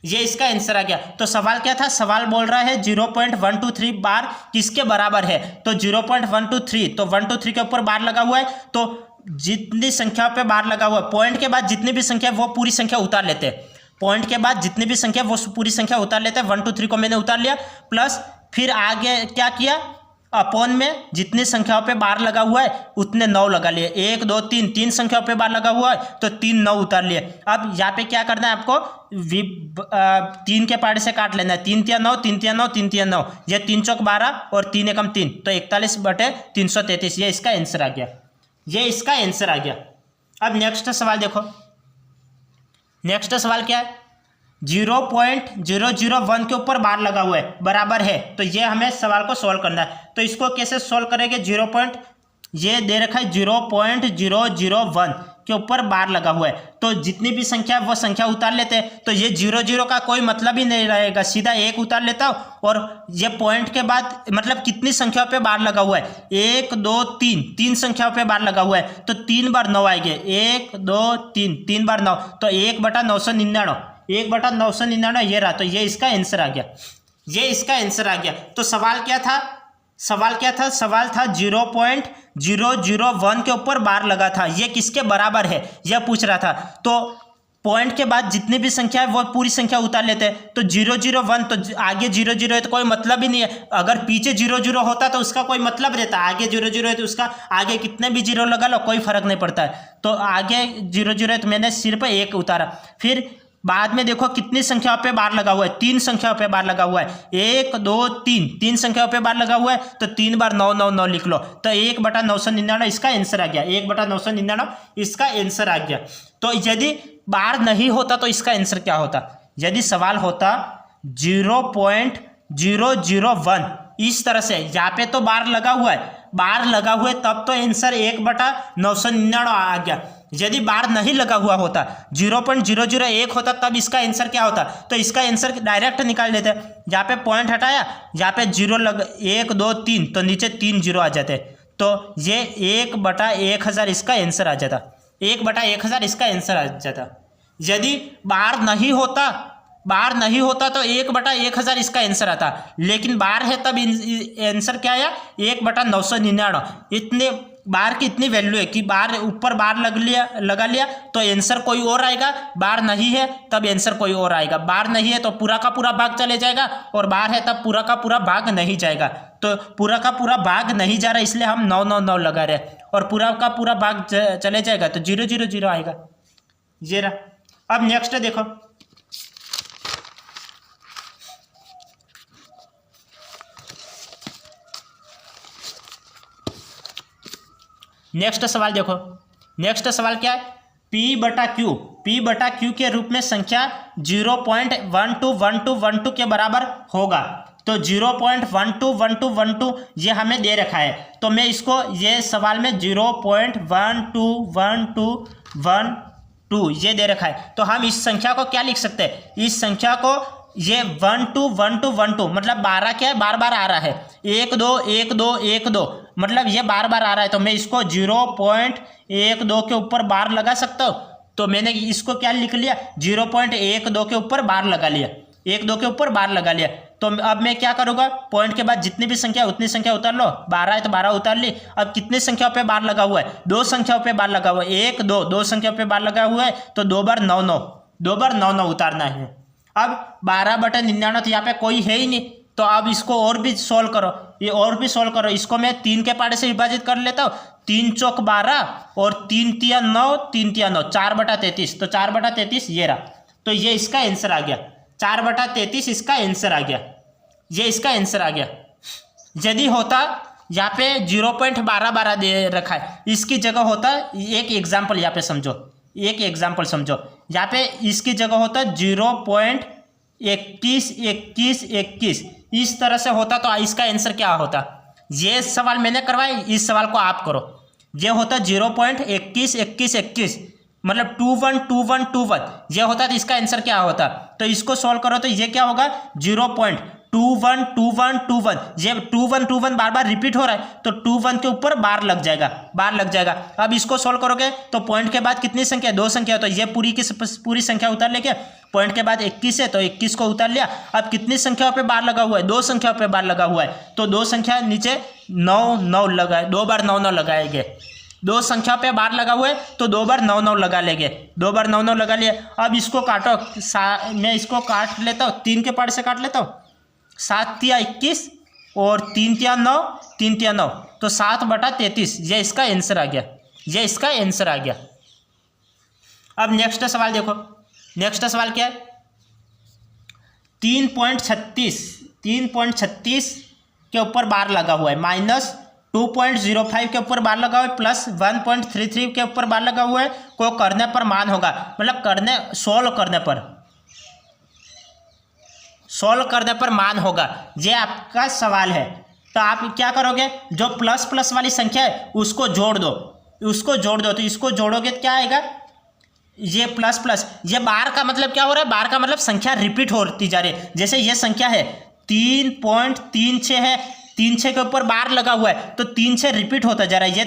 ये इसका आंसर आ गया। तो सवाल क्या था, सवाल बोल रहा है 0.123 बार किसके बराबर है। तो 0.123, तो 123 के ऊपर बार लगा हुआ है। तो जितनी संख्या पे बार लगा हुआ है, पॉइंट के बाद जितनी भी संख्या वो पूरी संख्या उतार लेते हैं। पॉइंट के बाद जितनी भी संख्या वो पूरी संख्या उतार लेते हैं। 1 2 3 को मैंने उतार लिया, प्लस फिर आगे क्या किया, अपॉन में जितनी संख्याओं पे बार लगा हुआ है उतने 9 लगा लिए। 1 2 3, 3 संख्याओं पे बार लगा हुआ है तो 3 9 उतार लिए। अब यहाँ पे क्या करना है आपको, 3 के पाड़े से काट लेना है। 3 तिया 9, 3 तिया 9, 3 तिया 9, ये 3 चौक 12 और 3 एकम 3, तो 41/333 ये इसका आंसर आ गया, ये इसका आंसर आ गया। अब नेक्स्ट सवाल देखो, नेक्स्ट सवाल क्या है, 0.001 के ऊपर बार लगा हुआ है, बराबर है। तो ये हमें सवाल को सॉल्व करना है। तो इसको कैसे सॉल्व करेंगे, ये दे रखा है 0.001 के ऊपर बार लगा हुआ है। तो जितनी भी संख्या है वो संख्या उतार लेते हैं। तो ये 0 का कोई मतलब ही नहीं रहेगा, सीधा 1 उतार लेता हूँ। और ये पॉइंट के बाद मतलब कितनी संख्याओं पे बार लगा हुआ है, 1 2 3, 3 संख्याओं पे बार लगा हुआ है। तो 3 बार 9 आएंगे, 1 2 3, 3 बार 9, तो 1/999, 1/999 ये रहा। तो ये इसका आंसर आ गया, ये इसका आंसर आ गया। तो सवाल क्या था, सवाल क्या था, सवाल था 0.001 के ऊपर बार लगा था, ये किसके बराबर है यह पूछ रहा था। तो पॉइंट के बाद जितनी भी संख्या है वो पूरी संख्या उतार लेते हैं। तो 001, तो आगे 00 है तो कोई मतलब ही नहीं है। अगर पीछे 00 होता तो उसका कोई मतलब रहता, आगे 00 है तो उसका आगे कितने भी 0 लगा लो कोई फर्क नहीं पड़ता है। तो आगे 00 है तो मैंने सिर्फ 1 उतारा। फिर बाद में देखो कितनी संख्याओं पे बार लगा हुआ है, 3 संख्याओं पे बार लगा हुआ है, 1 2 3, 3 संख्याओं पे बार लगा हुआ है। तो 3 बार 9 9 9 लिख लो। तो 1/999 इसका आंसर आ गया, 1/999 इसका आंसर आ गया। तो यदि बार नहीं होता तो इसका आंसर क्या होता, यदि सवाल होता 0.001 इस तरह से, यहाँ पे तो बार लगा हुआ है, बार लगा हुआ है तब तो आंसर 1/999 आ गया। यदि बार नहीं लगा हुआ होता, 0.001 होता तब इसका आंसर क्या होता। तो इसका आंसर डायरेक्ट निकाल लेते, यहाँ पे पॉइंट हटाया, यहाँ पे 0 लग 1 2 3, तो नीचे 3 0 आ जाते। तो ये 1/1000 इसका आंसर आ जाता, 1/1000 इसका आंसर आ जाता। यदि बार नहीं होता, बार नहीं होता तो 1/1000 इसका आंसर आता, लेकिन बार है तब आंसर क्या आया, 1/999। इतने बार की इतनी वैल्यू है कि बार ऊपर बार लगा लिया तो आंसर कोई और आएगा, बार नहीं है तब आंसर कोई और आएगा। बार नहीं है तो पूरा का पूरा भाग चले जाएगा, और बार है तब पूरा का पूरा भाग नहीं जाएगा। तो पूरा का पूरा भाग नहीं जा रहा इसलिए हम 9 9 9 लगा रहे हैं, और पूरा का पूरा भाग चले जाएगा तो 0 0 0 आएगा, ये रहा। अब नेक्स्ट देखो, नेक्स्ट सवाल देखो, नेक्स्ट सवाल क्या है, P/Q के रूप में संख्या 0.121212 के बराबर होगा। तो 0.121212 ये हमें दे रखा है। तो मैं इसको ये सवाल में 0.121212 ये दे रखा है। तो हम इस संख्या को क्या लिख सकते हैं, इस संख्या को ये 121212 मतलब 12 क्या है, बार बार आ रहा है, 1 2 1 2 1 2 मतलब ये बार बार आ रहा है। तो मैं इसको 0.12 के ऊपर बार लगा सकता हूँ। तो मैंने इसको क्या लिख लिया, 0.12 के ऊपर बार लगा लिया, 1 2 के ऊपर बार लगा लिया। तो अब मैं क्या करूँगा, पॉइंट के बाद जितनी भी संख्या उतनी संख्या उतार लो, 12 है तो 12 उतार ली। अब कितनी संख्याओं पे बार लगा हुआ है, 2 संख्याओं पे बार लगा हुआ है, 1 2 2 संख्याओं पे बार लगा हुआ है। तो 2 बार 9 9, 2 बार 9 9 उतारना है। अब 12/99 तो यहाँ पे कोई है ही नहीं। तो अब इसको और भी सोल्व करो, ये और भी सोल्व करो। इसको मैं 3 के पाड़े से विभाजित कर लेता हूँ, 3 चौक 12 और 3 तिया 9, 3 तिया 9, 4/33। तो 4/33 ये रहा। तो ये इसका आंसर आ गया, 4/33 इसका आंसर आ गया, ये इसका आंसर आ गया। यदि होता यहाँ पे 0.12 दे रखा है, इसकी जगह होता एक एग्जाम्पल यहाँ पे समझो, एक एग्जाम्पल समझो, यहाँ पे इसकी जगह होता 0.212121, इस तरह से होता तो इसका आंसर क्या होता। ये सवाल मैंने करवाया, इस सवाल को आप करो। ये होता 0.212121 मतलब 212121, ये होता तो इसका आंसर क्या होता। तो इसको सॉल्व करो तो ये क्या होगा 0.212121, ये 2121 बार बार रिपीट हो रहा है तो 21 के ऊपर बार लग जाएगा, बार लग जाएगा। अब इसको सॉल्व करोगे तो पॉइंट के बाद कितनी संख्या, 2 संख्या, तो ये पूरी की पूरी संख्या उतार लेके पॉइंट के बाद 21 है तो 21 को उतार लिया। अब कितनी संख्याओं पे बार लगा हुआ है, 2 संख्याओं पे बार लगा हुआ है, तो 2 संख्या नीचे 9 9 लगा, 2 बार 9 9 लगाएंगे। 2 संख्या पे बार लगा हुआ है तो 2 बार 9 9 लगा लेंगे, 2 बार 9 9 लगा लिए। अब इसको काटो, मैं इसको काट लेता हूँ, 3 के पार्ट से काट लेता हूँ। 7 तिया 21 और 3 तिया 9, 3 तिया 9, तो 7/33, ये इसका आंसर आ गया, ये इसका आंसर आ गया। अब नेक्स्ट सवाल देखो, नेक्स्ट सवाल क्या है, 3.36 के ऊपर बार लगा हुआ है, -2.05 के ऊपर बार लगा हुआ है, +1.33 के ऊपर बार लगा हुआ है, को करने पर मान होगा, मतलब सोल्व करने पर मान होगा, ये आपका सवाल है। तो आप क्या करोगे, जो प्लस प्लस वाली संख्या है उसको जोड़ दो, तो इसको जोड़ोगे तो क्या आएगा, ये प्लस प्लस, ये बार का मतलब क्या हो रहा है, बार का मतलब संख्या रिपीट होती जा रही है। जैसे ये संख्या है 3.36 है, 3 के ऊपर बार लगा हुआ है तो 3 रिपीट होता जा रहा है, ये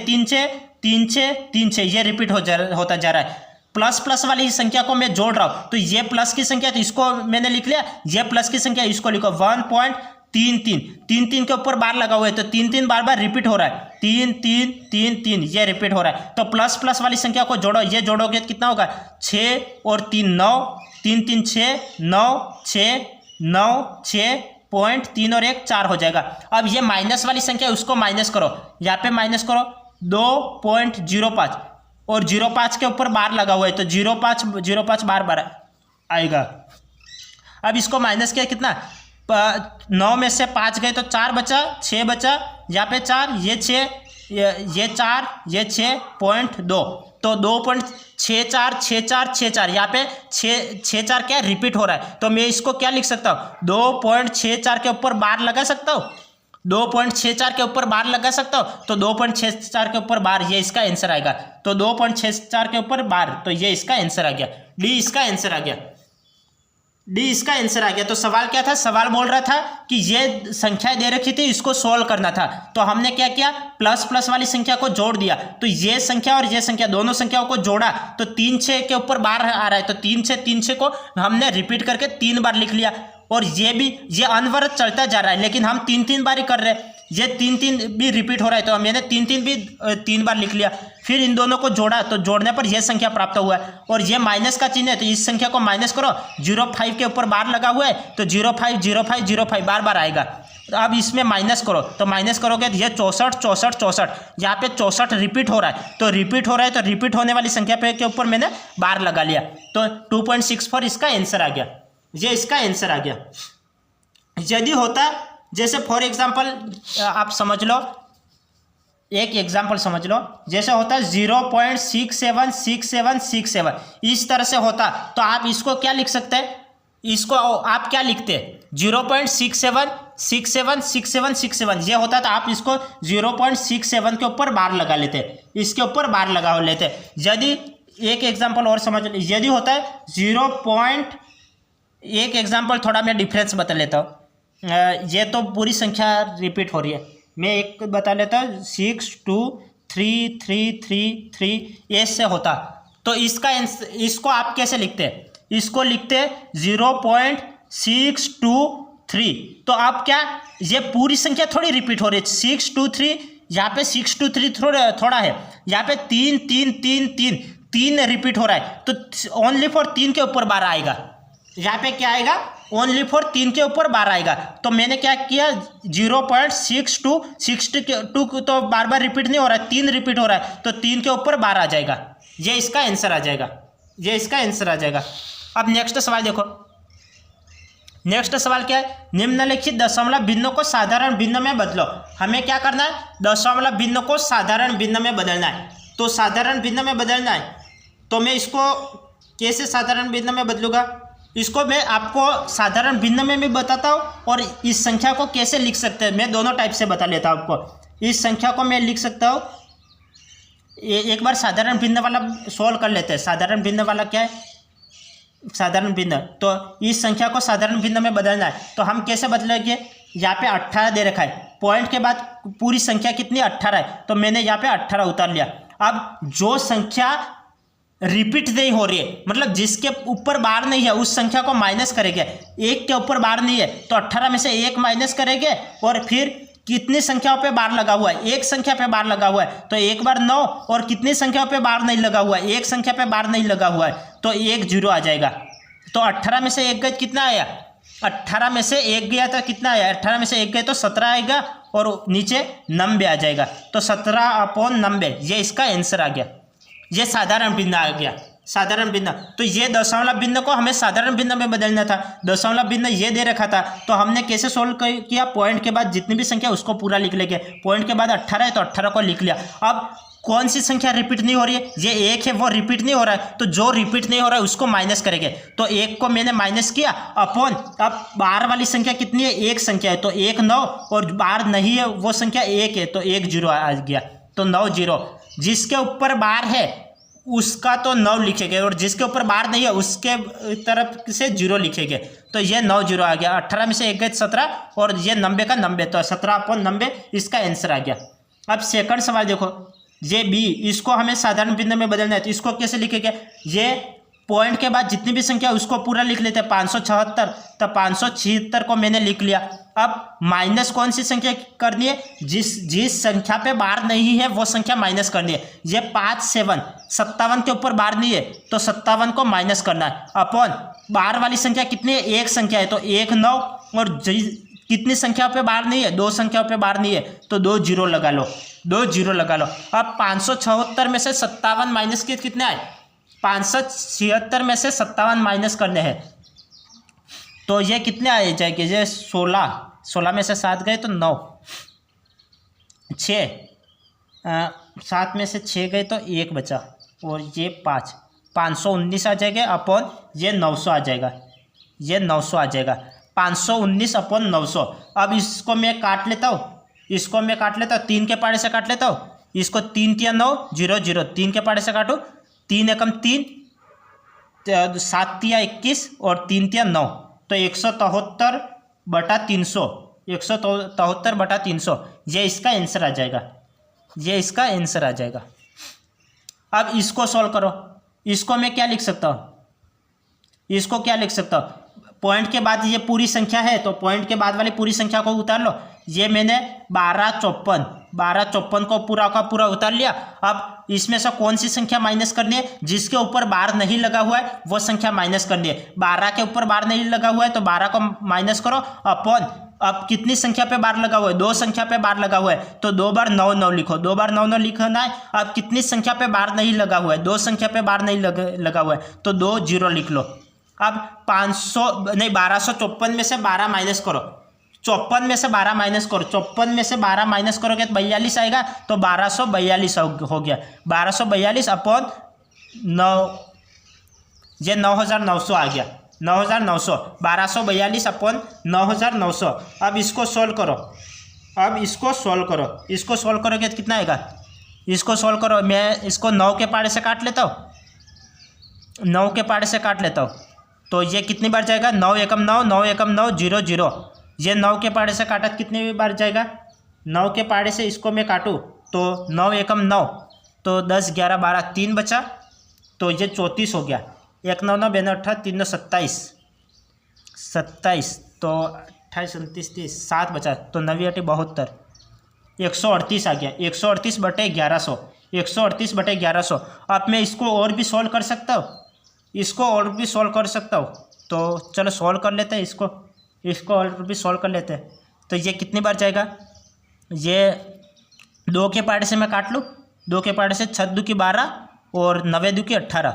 3 ये रिपीट होता जा रहा है। प्लस प्लस वाली संख्या को मैं जोड़ रहा हूं तो ये प्लस की संख्या, तो इसको मैंने लिख लिया, ये प्लस की संख्या, इसको लिखो 1.33 के ऊपर बार लगा हुआ है तो 3 बार बार रिपीट हो रहा है, 3 ये रिपीट हो रहा है। तो प्लस प्लस वाली संख्या को जोड़ो, ये जोड़ोगे तो कितना होगा, 6 और 3 9, 3 6 9 6.3 और 1 4 हो जाएगा। अब ये माइनस वाली संख्या है उसको माइनस करो, यहाँ पे माइनस करो 2.05 और 0.5 के ऊपर बार लगा हुआ है तो 0.5 बार बार आएगा। अब इसको माइनस किया कितना, 9 में से 5 गए तो 4 बचा, 6 बचा, यहाँ पे 4, ये 6, ये 4, ये 6.2, तो 2.64 यहाँ पे 6 क्या रिपीट हो रहा है, तो मैं इसको क्या लिख सकता हूँ, 2.64 के ऊपर बार लगा सकता हूँ, 2.64 के ऊपर बार लगा सकता हूँ, तो 2.64 के ऊपर बार, ये इसका आंसर आएगा। तो 2.64 के ऊपर बार, तो ये इसका आंसर आ गया, डी इसका आंसर आ गया, डी इसका आंसर आ गया। तो सवाल क्या था, सवाल बोल रहा था कि ये संख्या दे रखी थी, इसको सोल्व करना था, तो हमने क्या किया, प्लस प्लस वाली संख्या को जोड़ दिया, तो ये संख्या और ये संख्या दोनों संख्याओं को जोड़ा तो 3 6 के ऊपर बार आ रहा है, तो 3 6 को हमने रिपीट करके 3 बार लिख लिया। और ये अनवरत चलता जा रहा है लेकिन हम 3 बार ही कर रहे हैं, ये 3 भी रिपीट हो रहा है तो मैंने 3 भी 3 बार लिख लिया। फिर इन दोनों को जोड़ा तो जोड़ने पर यह संख्या प्राप्त हुआ है, और ये माइनस का चिन्ह है तो इस संख्या को माइनस करो, 0.5 के ऊपर बार लगा हुआ है तो 0.5 बार बार आएगा। तो अब इसमें माइनस करो, तो माइनस करोगे तो ये 64 यहाँ पे 64 रिपीट हो रहा है, तो रिपीट होने वाली संख्या पे के ऊपर मैंने बार लगा लिया, तो 2.64 इसका आंसर आ गया, ये इसका आंसर आ गया। यदि होता, जैसे फॉर एग्जांपल आप समझ लो, एक एग्जांपल समझ लो, जैसे होता 0.676767, इस तरह से होता तो आप इसको क्या लिख सकते हैं, इसको आप क्या लिखते हैं, 0.676767, ये होता तो आप इसको 0.67 के ऊपर बार लगा लेते, इसके ऊपर बार लगा लेते। यदि एक एग्जांपल और समझ लो, यदि होता है एक एग्जांपल थोड़ा मैं डिफरेंस बता लेता हूँ, ये तो पूरी संख्या रिपीट हो रही है, मैं एक बता लेता हूँ, 62333 ऐसे होता तो इसको आप कैसे लिखते हैं, इसको लिखते हैं 0.623, तो आप क्या, ये पूरी संख्या थोड़ी रिपीट हो रही है, 623, यहाँ पे 623 थोड़ा है, यहाँ पे 3 रिपीट हो रहा है, तो ओनली फॉर 3 के ऊपर बार आएगा, यहाँ पे क्या आएगा, ओनली फॉर 3 के ऊपर बार आएगा। तो मैंने क्या किया, 0.62 तो बार बार रिपीट नहीं हो रहा है, 3 रिपीट हो रहा है, तो 3 के ऊपर बार आ जाएगा, ये इसका आंसर आ जाएगा, ये इसका आंसर आ जाएगा। अब नेक्स्ट सवाल देखो, नेक्स्ट सवाल क्या है, निम्नलिखित दशमलव भिन्नों को साधारण भिन्न में बदलो। हमें क्या करना है, दशमलव भिन्न को साधारण भिन्न में बदलना है। तो साधारण भिन्न में बदलना है तो मैं इसको कैसे साधारण भिन्न में बदलूंगा, इसको मैं आपको साधारण भिन्न में भी बताता हूँ और इस संख्या को कैसे लिख सकते हैं मैं दोनों टाइप से बता लेता हूँ आपको। इस संख्या को मैं लिख सकता हूँ, एक बार साधारण भिन्न वाला सॉल्व कर लेते हैं। साधारण भिन्न वाला क्या है, साधारण भिन्न, तो इस संख्या को साधारण भिन्न में बदलना है तो हम कैसे बदलेंगे, यहाँ पे 18 दे रखा है, पॉइंट के बाद पूरी संख्या कितनी 18 है, तो मैंने यहाँ पे 18 उतार लिया। अब जो संख्या रिपीट नहीं हो रही है, मतलब जिसके ऊपर बार नहीं है उस संख्या को माइनस करेंगे। एक के ऊपर बार नहीं है तो 18 में से 1 माइनस करेंगे और फिर कितनी संख्याओं पे बार लगा हुआ है, एक संख्या पे बार लगा हुआ है तो एक बार 9, और कितनी संख्याओं पे बार नहीं लगा हुआ है, एक संख्या पे बार नहीं लगा हुआ है तो 1 0 आ जाएगा। तो 18 में से 1 गए कितना आया, 18 में से 1 गया तो कितना आया, 18 में से 1 गए तो 17 आएगा और नीचे 90 आ जाएगा। तो 17/90 ये इसका आंसर आ गया। ये साधारण भिन्न आ गया, साधारण भिन्न। तो ये दशमलव भिन्न को हमें साधारण भिन्न में बदलना था। दशमलव भिन्न ये दे रखा था तो हमने कैसे सोल्व किया, पॉइंट के बाद जितनी भी संख्या उसको पूरा लिख लेंगे। पॉइंट के बाद 18 है तो 18 को लिख लिया। अब कौन सी संख्या रिपीट नहीं हो रही है, ये 1 है वो रिपीट नहीं हो रहा है, तो जो रिपीट नहीं हो रहा है उसको माइनस करेंगे। तो 1 को मैंने माइनस किया अपॉन, अब बार वाली संख्या कितनी है, 1 संख्या है तो 1 9, और बार नहीं है वो संख्या 1 है तो 1 0 आ गया। तो 9 0, जिसके ऊपर बार है उसका तो 9 लिखेंगे और जिसके ऊपर बार नहीं है उसके तरफ से 0 लिखेंगे। तो ये 9 0 आ गया। 18 में से 1 गए 17 और ये 90 का 90, तो 17/90 इसका आंसर आ गया। अब सेकंड सवाल देखो, ये बी, इसको हमें साधारण भिन्न में बदलना है तो इसको कैसे लिखेंगे, ये पॉइंट के बाद जितनी भी संख्या उसको पूरा लिख लेते हैं। 576, तो 576 को मैंने लिख लिया। अब माइनस कौन सी संख्या करनी है, जिस संख्या पे बार नहीं है वो संख्या माइनस करनी है। ये 5 7, 57 के ऊपर बार नहीं है तो 57 को माइनस करना है अपॉन बार वाली संख्या कितनी है, 1 संख्या है तो 1 9, और कितनी संख्या पे बार नहीं है, 2 संख्याओं पे बार नहीं है तो 2 0 लगा लो, 2 0 लगा लो। अब 576 में से 57 माइनस के कितने आए, 576 में से 57 माइनस करने हैं तो ये कितने आए जाएंगे, ये 16 में से 7 गए तो 9, 6 7 में से 6 गए तो 1 बचा और ये 5, 519 आ जाएगा अपॉन ये 900 आ जाएगा, ये 900 आ जाएगा। 519 अपॉन 900। अब इसको मैं काट लेता हूँ, इसको मैं काट लेता हूँ, 3 के पाड़े से काट लेता हूँ। इसको 3 तिया 9 0 0, 3 के पाड़े से काटो, 3 एकम 3, 7 तिया 21 और 3 तिया 9, तो 173/300, 173/300 ये इसका आंसर आ जाएगा, ये इसका आंसर आ जाएगा। अब इसको सॉल्व करो, इसको मैं क्या लिख सकता हूँ, इसको क्या लिख सकता हूँ, पॉइंट के बाद ये पूरी संख्या है तो पॉइंट के बाद वाली पूरी संख्या को उतार लो। ये मैंने 1254 को पूरा का पूरा उतार लिया। अब इसमें से कौन सी संख्या माइनस करनी है, जिसके ऊपर बार नहीं लगा हुआ है वो संख्या माइनस करनी है। 12 के ऊपर बार नहीं लगा हुआ है तो 12 को माइनस करो अपॉन, अब कितनी संख्या पे बार लगा हुआ है, 2 संख्या पे बार लगा हुआ है तो 2 बार 9 9 लिखो, 2 बार 9 9 लिखना है। अब कितनी संख्या पे बार नहीं लगा हुआ है, 2 संख्या पे बार नहीं लगा हुआ है तो 2 0 लिख लो। अब 1254 में से 12 माइनस करो, 54 में से 12 माइनस करो, 54 में से 12 माइनस करोगे तो 42 आएगा, तो 1242 हो गया। 1242 अपॉन 9, ये 9900 आ गया, 9900, 1242 अपॉन 9900। अब इसको सॉल्व करो, अब इसको सॉल्व करो, इसको सॉल्व करोगे तो कितना आएगा, इसको सॉल्व करो। मैं इसको 9 के पाड़े से काट लेता हूँ, 9 के पाड़े से काट लेता हूँ तो ये कितनी बार जाएगा, 9 एकम 9, 9 एकम 9 0 0, ये 9 के पाड़े से काटा कितनी बार जाएगा, 9 के पाड़े से इसको मैं काटूँ तो 9 एकम 9, तो 10 11 12 3 बचा तो ये 34 हो गया। 1 9 9 2 18 3 9 27, 27 तो 28 29 30 7 बचा तो 9 8 72, 138 आ गया। 138/1100, 138/1100। अब मैं इसको और भी सॉल्व कर सकता हूँ, इसको और भी सॉल्व कर सकता हूँ, तो चलो सॉल्व कर लेते हैं इसको और भी सॉल्व कर लेते हैं। तो ये कितनी बार जाएगा, ये 2 के पाड़े से मैं काट लूँ, 2 के पाड़े से 6 2 की 12 और 9 2 की 18,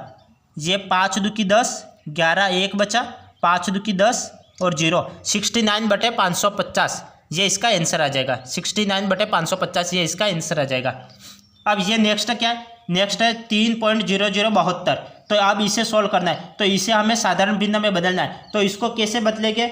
ये 5 2 की 10, 11 1 बचा, 5 2 की 10, और 0, 69/550 ये इसका आंसर आ जाएगा। 69/550 ये इसका आंसर आ जाएगा। अब ये नेक्स्ट क्या है, नेक्स्ट है 3.0072। तो अब इसे सॉल्व करना है, तो इसे हमें साधारण भिन्न में बदलना है। तो इसको कैसे बदलेंगे,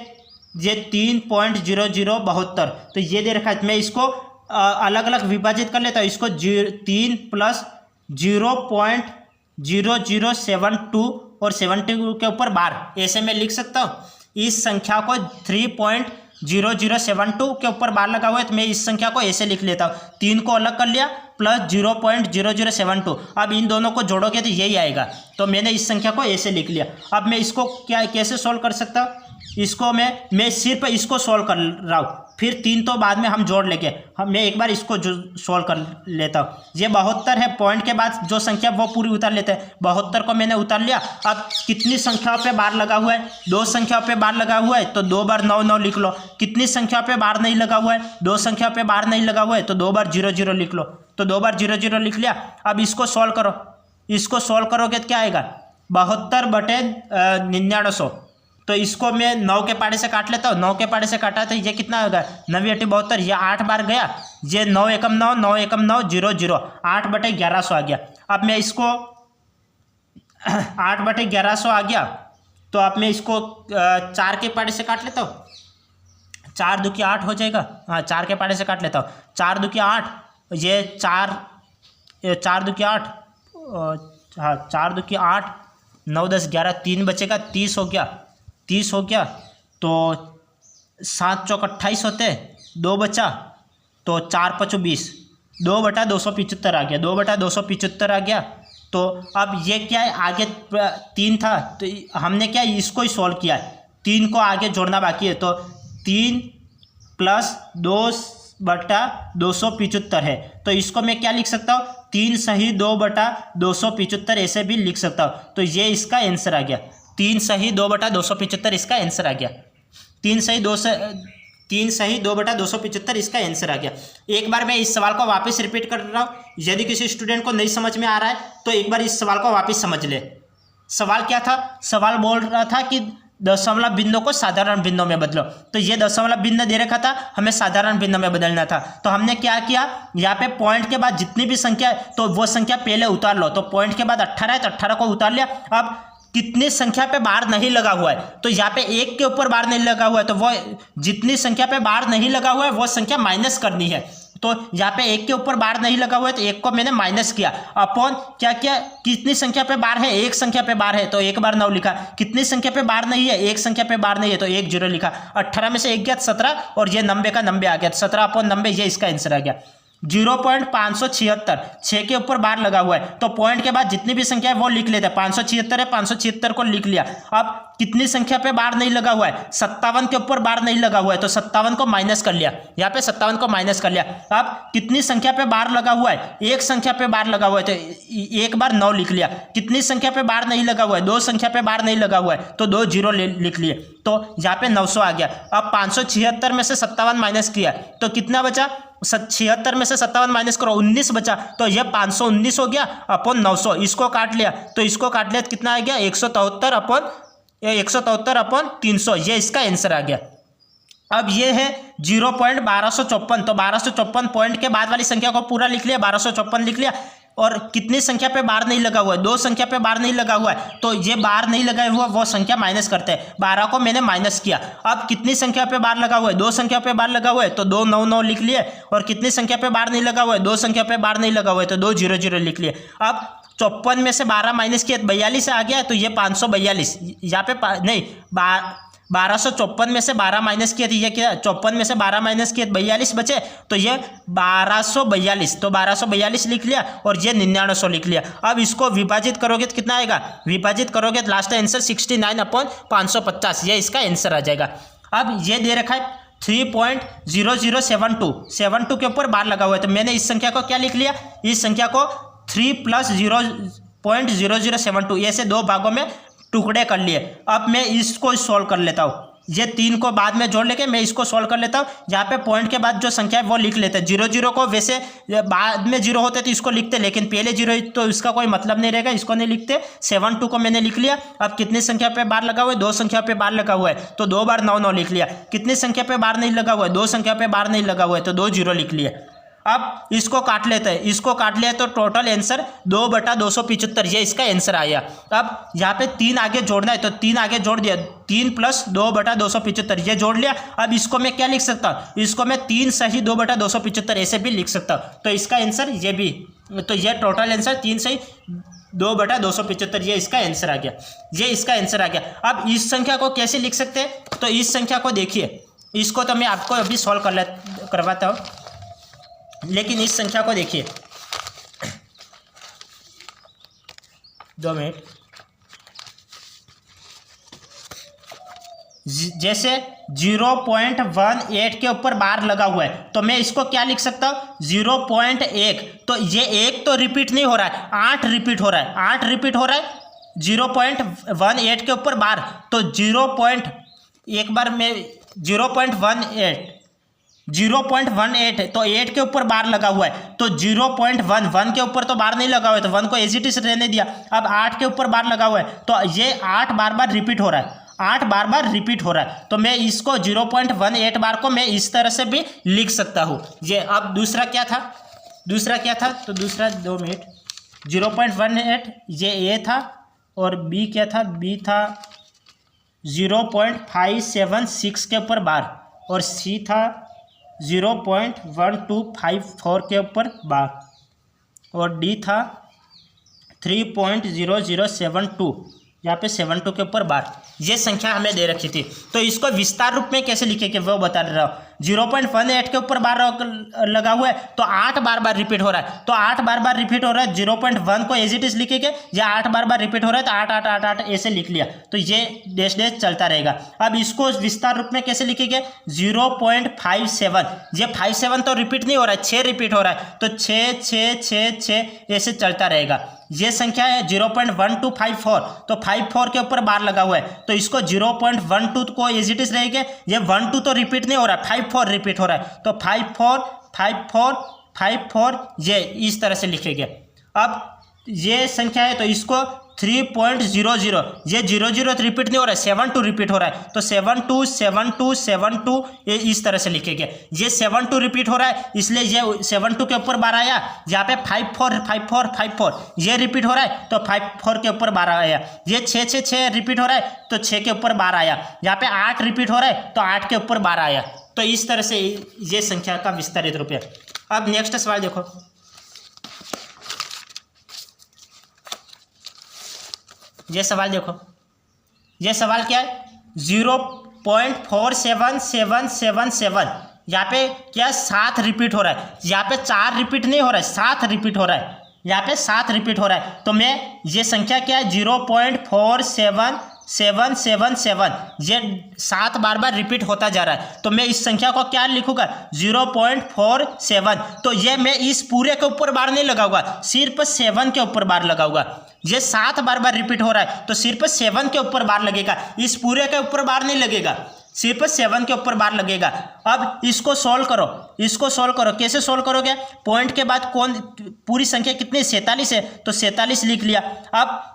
ये 3.0072, तो ये दे रखा है, मैं इसको अलग अलग विभाजित कर लेता हूँ। इसको 3 + 0.0072 और 72 के ऊपर बार, ऐसे मैं लिख सकता हूँ। इस संख्या को 3.0072 के ऊपर बार लगा हुआ है, तो मैं इस संख्या को ऐसे लिख लेता हूँ। 3 को अलग कर लिया प्लस 0.0072। अब इन दोनों को जोड़ोगे तो यही आएगा, तो मैंने इस संख्या को ऐसे लिख लिया। अब मैं इसको कैसे सोल्व कर सकता हूँ, इसको मैं सिर्फ इसको सोल्व कर रहा हूँ, फिर 3 तो बाद में हम जोड़ लेंगे। मैं एक बार इसको सोल्व कर लेता हूँ। ये 72 है, पॉइंट के बाद जो संख्या वो पूरी उतार लेते हैं। 72 को मैंने उतार लिया। अब कितनी संख्याओं पे बार लगा हुआ है, 2 संख्याओं पे बार लगा हुआ है, तो 2 बार 9 9 लिख लो। कितनी संख्या पे बार नहीं लगा हुआ है, 2 संख्या पे बार नहीं लगा हुआ है, तो 2 बार 0 0 लिख लो। तो 2 बार 0 0 लिख लिया। अब इसको सॉल्व करो, इसको सॉल्व करोगे तो क्या आएगा, 72/99। तो इसको मैं 9 के पाड़े से काट लेता हूँ। 9 के पाड़े से काटा तो ये कितना होगा, 9×8 = 72। ये 8 बार गया, ये 9 एकम 9 9 एकम 9 0 0, 8/1100 आ गया। अब मैं इसको 8/1100 आ गया, तो अब मैं इसको 4 के पाड़े से काट लेता हूँ। 4 2 की 8 हो जाएगा। हाँ, 4 के पाड़े से काट लेता हूँ। 4 2 की 8, ये 4 2 की 8, हाँ 4 2 की 8, 9 10 11, 3 बचेगा, 30 हो गया। 30 हो गया, तो 7 चौक 28 होते, 2 बचा, तो 4 5 20, 2/275 आ गया। 2/275 आ गया। तो अब ये क्या है, आगे 3 था, तो हमने क्या इसको ही सॉल्व किया है। 3 को आगे जोड़ना बाकी है, तो 3 + 2/275 है। तो इसको मैं क्या लिख सकता हूँ, 3 सही 2/275 ऐसे भी लिख सकता हूँ। तो ये इसका आंसर आ गया। 3 सही 2/275 इसका आंसर आ गया। 3 सही 2/275 इसका आंसर आ गया। एक बार मैं इस सवाल को वापस रिपीट कर रहा हूँ, यदि किसी स्टूडेंट को नहीं समझ में आ रहा है तो एक बार इस सवाल को वापस समझ ले। सवाल क्या था, सवाल बोल रहा था कि दशमलव बिंदु को साधारण बिंदु में बदलो। तो ये दशमलव बिंदु दे रखा था, हमें साधारण बिंदु में बदलना था। तो हमने क्या किया, यहाँ पे पॉइंट के बाद जितनी भी संख्या है तो वो संख्या पहले उतार लो। तो पॉइंट के बाद 18 है, तो 18 को उतार लिया। अब कितनी संख्या पे बार नहीं लगा हुआ है, तो यहाँ पे 1 के ऊपर बार नहीं लगा हुआ है, तो वो जितनी संख्या पे बार नहीं लगा हुआ है वो संख्या माइनस करनी है। तो यहाँ पे 1 के ऊपर बार नहीं लगा हुआ है, तो 1 को मैंने माइनस किया। अपॉन क्या किया, कितनी संख्या पे बार है, 1 संख्या पे बार है, तो 1 बार 9 लिखा। कितनी संख्या पे बार नहीं है, 1 संख्या पे बार नहीं है, तो 1 0 लिखा। 18 में से 1 गया 17, और ये 90 का 90 आ गया। 17/90 ये इसका आंसर आ गया। 0.576, 6 के ऊपर बार लगा हुआ है, तो पॉइंट के बाद जितनी भी संख्या है वो लिख लेते हैं। 576 है, 576 को लिख लिया। अब कितनी संख्या पे बार नहीं लगा हुआ है, 57 के ऊपर बार नहीं लगा हुआ है, तो 57 को माइनस कर लिया। यहाँ पे 57 को माइनस कर लिया। अब कितनी संख्या पे बार लगा हुआ है, 1 संख्या पे बार लगा हुआ है, तो 1 बार 9 लिख लिया। कितनी संख्या पे बार नहीं लगा हुआ है, 2 संख्या पे बार नहीं लगा हुआ है, तो 2 0 लिख लिए। तो यहाँ पे 900 आ गया। अब 576 में से 57 माइनस किया, तो कितना बचा, 76 में से 57 माइनस करो, 19 बचा। तो यह 519 हो गया अपॉन 900। इसको काट लिया, तो इसको काट लिया तो कितना आ गया, 173/300। ये इसका आंसर आ गया। अब ये है 0.1254, तो 1254 पॉइंट के बाद वाली संख्या को पूरा लिख लिया, 1254 लिख लिया। और कितनी संख्या पे बार नहीं लगा हुआ है, 2 संख्या पे बार नहीं लगा हुआ है, तो ये बार नहीं लगा हुआ वो संख्या माइनस करते हैं। 12 को मैंने माइनस किया। अब कितनी संख्या पे बार लगा हुआ है, 2 संख्या पे बार लगा हुआ है, तो 2 9 9 लिख लिए। और कितनी संख्या पे बार नहीं लगा हुआ है, 2 संख्या पे बार नहीं लगा हुआ है, तो 2 0 0 लिख लिए। अब 54 में से 12 माइनस किया, 42 आ गया, तो ये 542। यहाँ पे नहीं, 1254 में से 12 माइनस किया, तो ये क्या, 54 में से 12 माइनस किया, 42 बचे, तो ये 1242। तो 1242 लिख लिया, और ये 9900 लिख लिया। अब इसको विभाजित करोगे तो कितना आएगा, विभाजित करोगे तो लास्ट आंसर 69/550, ये इसका आंसर आ जाएगा। अब ये दे रखा है 3.0072 के ऊपर बार लगा हुआ है, तो मैंने इस संख्या को क्या लिख लिया, इस संख्या को 3 + 0.0072 ऐसे 2 भागों में टुकड़े कर लिए। अब मैं इसको सॉल्व कर लेता हूँ। ये 3 को बाद में जोड़ लेके मैं इसको सॉल्व कर लेता हूँ। यहाँ पे पॉइंट के बाद जो संख्या है वो लिख लेते हैं। 0 0 को वैसे बाद में 0 होते तो इसको लिखते, लेकिन पहले 0 तो इसका कोई मतलब नहीं रहेगा, इसको नहीं लिखते। 7 2 को मैंने लिख लिया। अब कितनी संख्या पे बार लगा हुआ है? 2 संख्या पे बार लगा हुआ है, तो 2 बार 9 9 लिख लिया। कितनी संख्या पे बार नहीं लगा हुआ है? 2 संख्या पे बार नहीं लगा हुआ है, तो 2 0 लिख लिया। अब इसको काट लेते हैं, इसको काट लिया तो टोटल आंसर 2/275, ये इसका आंसर आया। अब यहाँ पे 3 आगे जोड़ना है, तो 3 आगे जोड़ दिया, 3 + 2/275 ये जोड़ लिया। अब इसको मैं क्या लिख सकता हूँ? इसको मैं 3 सही 2/275 ऐसे भी लिख सकता हूँ। तो इसका आंसर ये भी, तो ये टोटल आंसर 3 सही 2/275, ये इसका आंसर आ गया, ये इसका आंसर आ गया। अब इस संख्या को कैसे लिख सकते हैं? तो इस संख्या को देखिए, इसको तो मैं आपको अभी सॉल्व करवाता हूँ, लेकिन इस संख्या को देखिए, 2 मिनट। जैसे 0.18 के ऊपर बार लगा हुआ है, तो मैं इसको क्या लिख सकता हूँ? 0.1, तो ये 1 तो रिपीट नहीं हो रहा है, 8 रिपीट हो रहा है, 8 रिपीट हो रहा है 0.18 के ऊपर बार। तो 0.18 तो 8 के ऊपर बार लगा हुआ है, तो 0.1 के ऊपर तो बार नहीं लगा हुआ है, तो 1 को एज इट इज रहने दिया। अब 8 के ऊपर बार लगा हुआ है, तो ये 8 बार बार रिपीट हो रहा है, 8 बार बार रिपीट हो रहा है, तो मैं इसको 0.18 बार को मैं इस तरह से भी लिख सकता हूँ। ये अब दूसरा क्या था? तो दूसरा 2 मिनट, 0.18 ये ए था, और बी क्या था? बी था 0.576 के ऊपर बार, और सी था 0.1254 के ऊपर बार, और डी था 3.0072, यहाँ पे 72 के ऊपर बार। ये संख्या हमें दे रखी थी, तो इसको विस्तार रूप में कैसे लिखेंगे वो बता रहा हूँ। 0.18 के ऊपर बार लगा हुआ है, तो 8 बार बार रिपीट हो रहा है, तो 8 बार बार रिपीट हो रहा है। 0.1 को एज इट इज लिखेंगे, या 8 बार बार रिपीट हो रहा है, तो 8 8 8 8 ऐसे लिख लिया, तो ये डैश डैश चलता रहेगा। अब इसको विस्तार रूप में कैसे लिखेंगे? 0.57, ये 57 तो रिपीट नहीं हो रहा है, 6 रिपीट हो रहा है, तो 6 6 6 6 ऐसे चलता रहेगा। ये संख्या है 0.1254, तो 54 के ऊपर बार लगा हुआ है, तो इसको 0.12 को एज इट इज रहेगा। ये 12 तो रिपीट नहीं हो रहा है, 54 रिपीट हो रहा है, तो 54 54 54 ये इस तरह से लिखेंगे। अब ये संख्या है, तो इसको 3.00, ये 00 रिपीट नहीं हो रहा है, 72 रिपीट हो रहा है, तो 72 72 72 ये इस तरह से लिखेंगे। ये 72 रिपीट हो रहा है, इसलिए ये 72 के ऊपर बार आया। यहाँ पे 54 54 54 ये रिपीट हो रहा है, तो 54 के ऊपर बार आया। ये 6 6 6 रिपीट हो रहा है, तो 6 के ऊपर बार आया। यहाँ पे 8 रिपीट हो रहा है, तो 8 के ऊपर बार आया। तो इस तरह से ये संख्या का विस्तारित रूप है। अब नेक्स्ट सवाल देखो, ये सवाल देखो, ये सवाल क्या है? 0.47777, यहाँ पे क्या 7 रिपीट हो रहा है, यहाँ पे 4 रिपीट नहीं हो रहा है, 7 रिपीट हो रहा है, यहाँ पे 7 रिपीट हो रहा है। तो मैं ये संख्या क्या है? 0.47777, ये 7 बार बार रिपीट होता जा रहा है, तो मैं इस संख्या को क्या लिखूंगा? 0.47, तो ये मैं इस पूरे के ऊपर बार नहीं लगाऊंगा, सिर्फ 7 के ऊपर बार लगाऊंगा। ये 7 बार बार रिपीट हो रहा है, तो सिर्फ 7 के ऊपर बार लगेगा, इस पूरे के ऊपर बार नहीं लगेगा, सिर्फ 7 के ऊपर बार लगेगा। अब इसको सॉल्व करो, इसको सॉल्व करो। कैसे सॉल्व करोगे? पॉइंट के बाद कौन पूरी संख्या कितनी? 47 है, तो 47 लिख लिया। अब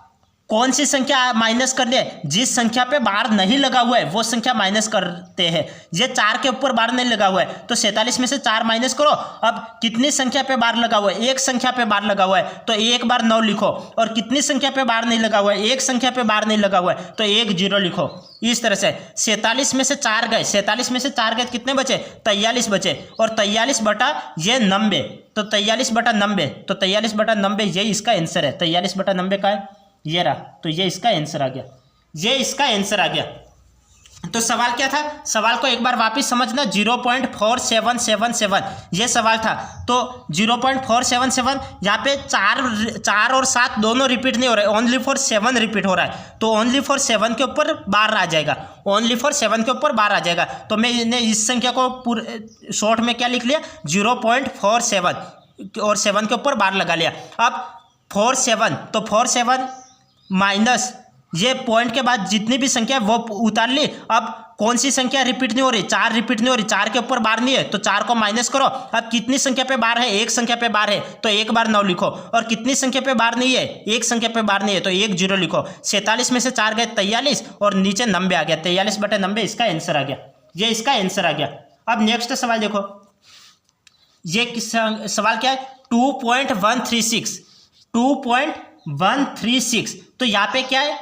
कौन सी संख्या माइनस करनी है? जिस संख्या पे बार नहीं लगा हुआ है वो संख्या माइनस करते हैं। ये 4 के ऊपर बार नहीं लगा हुआ है, तो 47 में से 4 माइनस करो। अब कितनी संख्या पे बार लगा हुआ है? एक संख्या पे बार लगा हुआ है, तो 1 बार 9 लिखो। और कितनी संख्या पे बार नहीं लगा हुआ है? एक संख्या पे बार नहीं लगा हुआ है, तो 1 0 लिखो। इस तरह से 47 में से 4 गए, 47 में से 4 गए, कितने बचे? 43 बचे। और 43 बटा ये 90, तो 43 बटा 90, तो 43 बटा 90 ये इसका आंसर है। 43 बटा 90 का है, ये रहा, तो ये इसका आंसर आ गया, ये इसका आंसर आ गया। तो सवाल क्या था? सवाल को एक बार वापस समझना। 0.4777 ये सवाल था, तो 0.477 यहाँ पे 4 और 7 दोनों रिपीट नहीं हो रहे, ओनली फॉर 7 रिपीट हो रहा है, तो ओनली फॉर 7 के ऊपर बार आ जाएगा, ओनली फॉर 7 के ऊपर बार आ जाएगा। तो मैंने इस संख्या को पूरे शॉर्ट में क्या लिख लिया? 0.47, और 7 के ऊपर बार लगा लिया। अब 47, तो 47 माइनस ये पॉइंट के बाद जितनी भी संख्या है वो उतार ली। अब कौन सी संख्या रिपीट नहीं हो रही, 4 रिपीट नहीं हो रही, 4 के ऊपर बार नहीं है तो 4 को माइनस करो। अब कितनी संख्या पे बार है, एक संख्या पे बार है तो एक बार 9 लिखो, और कितनी संख्या पे बार नहीं है, एक संख्या पे बार नहीं है तो 1 0 लिखो। 47 में से 4 गए 43 और नीचे 90 आ गया, 43/90 इसका आंसर आ गया, ये इसका आंसर आ गया। अब नेक्स्ट सवाल देखो, ये सवाल क्या है, 2.136 तो यहाँ पे क्या है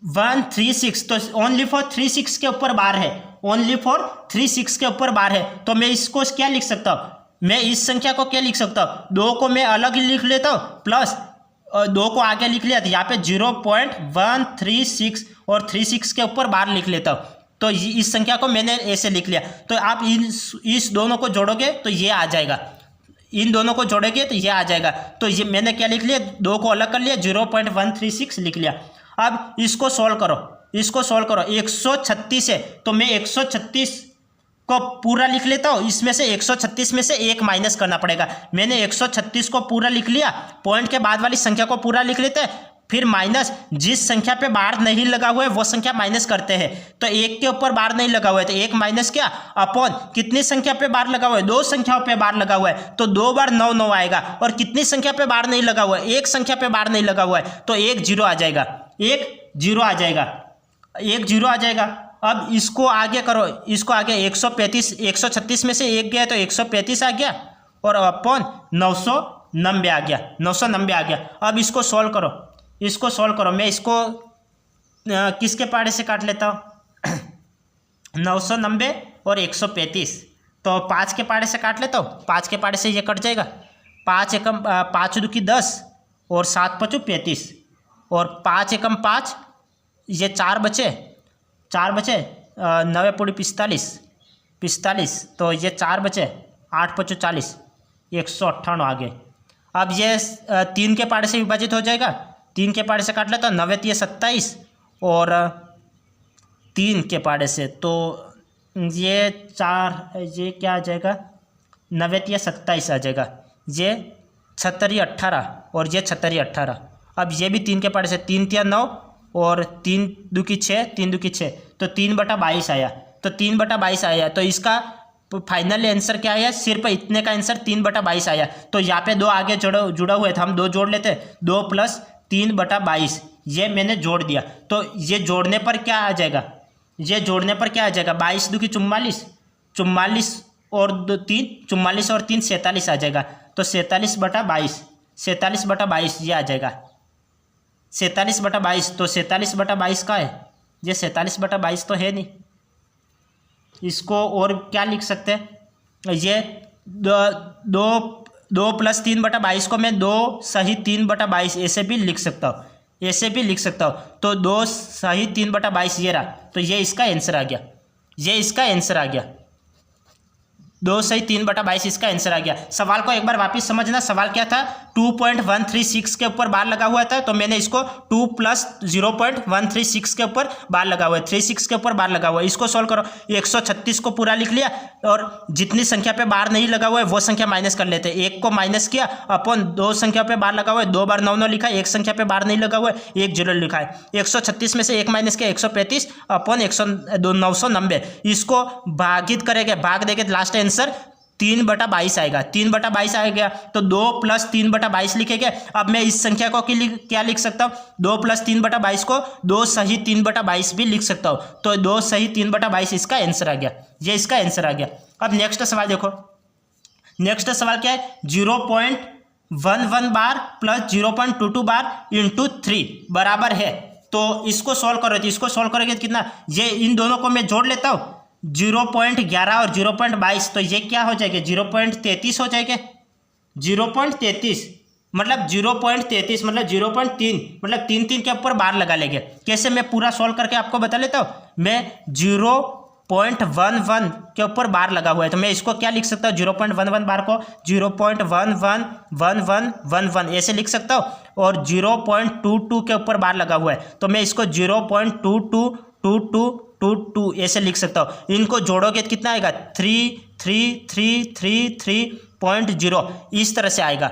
136, तो ओनली फॉर 36 के ऊपर बार है, ओनली फॉर 36 के ऊपर बार है। तो मैं इसको क्या लिख सकता हूँ, मैं इस संख्या को क्या लिख सकता हूँ, 2 को मैं अलग ही लिख लेता हूँ प्लस 2 को आगे लिख लिया, तो यहाँ पे 0.136 और 36 के ऊपर बार लिख लेता हूँ। तो इस संख्या को मैंने ऐसे लिख लिया। तो आप इस दोनों को जोड़ोगे तो ये आ जाएगा, इन दोनों को जोड़ेंगे तो ये आ जाएगा। तो ये मैंने क्या लिख लिया, 2 को अलग कर लिया, 0.136 लिख लिया। अब इसको सॉल्व करो, इसको सॉल्व करो, 136 है तो मैं 136 को पूरा लिख लेता हूँ, इसमें से 136 में से 1 माइनस करना पड़ेगा। मैंने 136 को पूरा लिख लिया, पॉइंट के बाद वाली संख्या को पूरा लिख लेते हैं, फिर माइनस जिस संख्या पे बार नहीं लगा हुआ है वो संख्या माइनस करते हैं। तो 1 के ऊपर बार नहीं लगा हुआ है तो 1 माइनस क्या अपॉन कितनी संख्या पे बार लगा हुआ है, 2 संख्याओं पे बार लगा हुआ है तो 2 बार 9 9 आएगा। और कितनी संख्या पे बार नहीं लगा हुआ है, 1 संख्या पे बार नहीं लगा हुआ है तो 1 0 आ जाएगा, 1 0 आ जाएगा, 1 0 आ जाएगा। अब इसको आगे करो, इसको आगे 136 में से 1 गया तो 135 आ गया और अपॉन 990 आ गया, 990 आ गया। अब इसको सॉल्व करो, इसको सॉल्व करो, मैं इसको किसके पहाड़े से काट लेता हूँ 990 और 135, तो 5 के पहाड़े से काट लेता हूँ, 5 के पहाड़े से ये कट जाएगा, 5 एकम 5 दूकी 10 और 7 5 35 और 5 एकम 5, ये 4 बचे 9 पूरी 45 तो ये 4 बचे 8 5 40 158 आ गए। अब ये 3 के पहाड़े से विभाजित हो जाएगा, 3 के पहाड़े से काट लेता हूँ, 9 3 27 और 3 के पहाड़े से तो ये क्या आ जाएगा, 9 3 27 आ जाएगा, ये 76 18 और ये 76 18। अब ये भी 3 के पहाड़े से 3 3 9 और 3 दूकी 6 3 दूकी 6 तो 3/22 आया, तो 3/22 आया। तो इसका फाइनल आंसर क्या आया, सिर्फ इतने का आंसर 3/22 आया। तो यहाँ पे 2 आगे जुड़ा हुआ है तो हम 2 जोड़ लेते हैं, 2 + 3/22 ये मैंने जोड़ दिया। तो ये जोड़ने पर क्या आ जाएगा, ये जोड़ने पर क्या आ जाएगा, 22 दूकी 44 और 3 44 और 3 47 आ जाएगा। तो 47/22 ये आ जाएगा, 47/22। तो 47/22 का है, ये 47/22 तो है नहीं। इसको और क्या लिख सकते हैं, ये 2 + 3/22 को मैं 2 सही 3/22 ऐसे भी लिख सकता हूँ, ऐसे भी लिख सकता हूँ। तो 2 सही 3/22 ये रहा, तो ये इसका आंसर आ गया, ये इसका आंसर आ गया, 2 सही 3/22 इसका आंसर आ गया। सवाल को एक बार वापस समझना, सवाल क्या था, 2.136 के ऊपर बार लगा हुआ था तो मैंने इसको 2 + 0.136 के ऊपर बार लगा हुआ है, 36 के ऊपर बार लगा हुआ है। इसको सॉल्व करो, 136 को पूरा लिख लिया और जितनी संख्या पे बार नहीं लगा हुआ है वो संख्या माइनस कर लेते हैं। 1 को माइनस किया अपॉन 2 संख्या पे बार लगा हुआ है, 2 बार 9 9 लिखा है, 1 संख्या पे बार नहीं लगा हुआ है 1 0 लिखा है। 136 में से 1 माइनस किया 135 अपॉन 990, इसको भागित करेंगे, भाग देंगे लास्ट आंसर 3/22 आएगा, 3/22 आएगा। तो 2 + 3/22 लिखेंगे। अब मैं इस संख्या को क्या लिख सकता हूँ, 2 + 3/22 को 2 सही 3/22 भी लिख सकता हूँ। तो 2 सही 3/22 इसका आंसर आ गया, ये इसका आंसर आ गया। अब नेक्स्ट सवाल देखो, नेक्स्ट सवाल क्या है, 0.11 बार प्लस 0.22 बार इंटू 3 बराबर है। तो इसको सॉल्व करो, तो इसको सॉल्व करोगे तो कितना, ये इन दोनों को मैं जोड़ लेता हूँ, 0.11 और 0.22 तो ये क्या हो जाएगा, 0.33 हो जाएगा। 0.33 मतलब 0.33 मतलब 0.3 मतलब 3 के ऊपर बार लगा लेंगे। कैसे, मैं पूरा सॉल्व करके आपको बता लेता हूँ। मैं 0.11 के ऊपर बार लगा हुआ है तो मैं इसको क्या लिख सकता हूँ, 0.11 बार को 0.111111 ऐसे लिख सकता हूँ। और 0.22 के ऊपर बार लगा हुआ है तो मैं इसको 0.222222 ऐसे लिख सकता हूँ। इनको जोड़ोगे तो कितना आएगा, 333333.0 इस तरह से आएगा।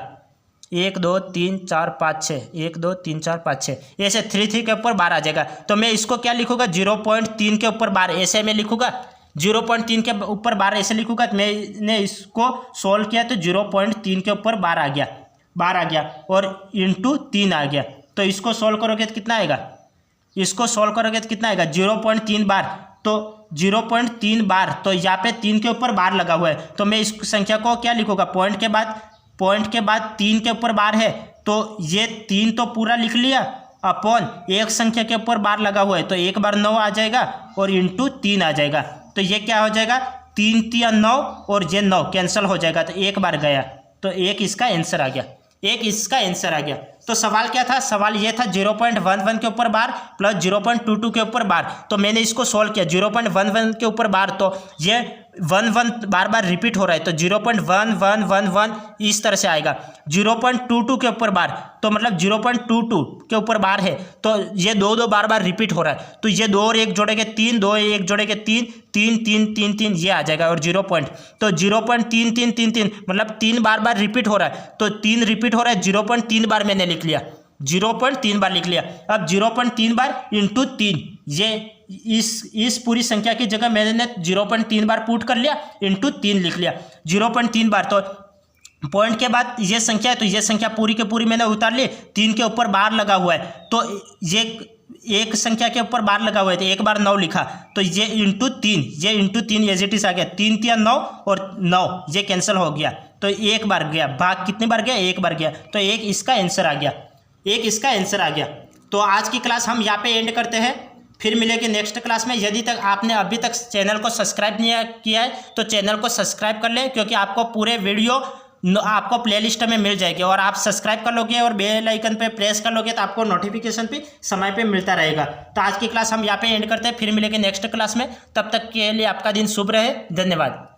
1 2 3 4 5 6, 1 2 3 4 5 6, ऐसे 3 3 के ऊपर बार आ जाएगा। तो मैं इसको क्या लिखूंगा, 0.3 के ऊपर बार ऐसे मैं लिखूंगा, 0.3 के ऊपर बार ऐसे लिखूंगा। तो मैंने इसको सोल्व किया तो 0.3 के ऊपर बार आ गया और इंटू 3 आ गया। तो इसको सोल्व करोगे तो कितना आएगा, इसको सोल्व करोगे तो कितना आएगा, 0.3 बार। तो 0.3 बार, तो यहाँ पे 3 के ऊपर बार लगा हुआ है, तो मैं इस संख्या को क्या लिखूंगा, पॉइंट के बाद 3 के ऊपर बार है, तो ये 3 तो पूरा लिख लिया, अपॉन एक संख्या के ऊपर बार लगा हुआ है, तो एक बार 9 आ जाएगा और इंटू 3 आ जाएगा। तो ये क्या हो जाएगा, 3 3 9 और ये 9 कैंसिल हो जाएगा, तो एक बार गया, तो एक इसका आंसर आ गया। तो सवाल क्या था, सवाल ये था 0.11 के ऊपर बार प्लस 0.22 के ऊपर बार। तो मैंने इसको सोल्व किया, 0.11 के ऊपर बार, तो ये 1 बार बार रिपीट हो रहा है, तो 0.1111 इस तरह से आएगा। 0.22 के ऊपर बार, तो मतलब 0.22 के ऊपर बार है, तो ये 2 बार बार रिपीट हो रहा है, तो ये 2 और 1 जोड़ेंगे 3, 2 1 जोड़ेंगे 3, 3 3 3 3 ये आ जाएगा, और 0.3333 मतलब 3 बार बार रिपीट हो रहा है, तो 3 रिपीट हो रहा है, 0.3 बार मैंने लिख लिया, 0.3 बार लिख लिया। अब 0.3 बार इंटू 3, ये इस पूरी संख्या की जगह मैंने 0.3 बार पुट कर लिया, इंटू 3 लिख लिया, 0.3 बार। तो पॉइंट के बाद ये संख्या है, तो ये संख्या पूरी के पूरी मैंने उतार ली, 3 के ऊपर बार लगा हुआ है, तो ये एक संख्या के ऊपर बार लगा हुआ है, तो एक बार 9 लिखा, तो ये इंटू 3 एज इट इज आ गया, 3 3 9 और 9 ये कैंसिल हो गया, तो एक बार गया, भाग कितनी बार गया, एक बार गया, तो एक इसका आंसर आ गया। तो आज की क्लास हम यहाँ पे एंड करते हैं, फिर मिलेंगे नेक्स्ट क्लास में। यदि तक आपने अभी तक चैनल को सब्सक्राइब नहीं किया है तो चैनल को सब्सक्राइब कर लें, क्योंकि आपको पूरे वीडियो आपको प्लेलिस्ट में मिल जाएगी, और आप सब्सक्राइब कर लोगे और बेल आइकन पे प्रेस कर लोगे तो आपको नोटिफिकेशन भी समय पे मिलता रहेगा। तो आज की क्लास हम यहाँ पे एंड करते हैं, फिर मिलेंगे नेक्स्ट क्लास में, तब तक के लिए आपका दिन शुभ रहे, धन्यवाद।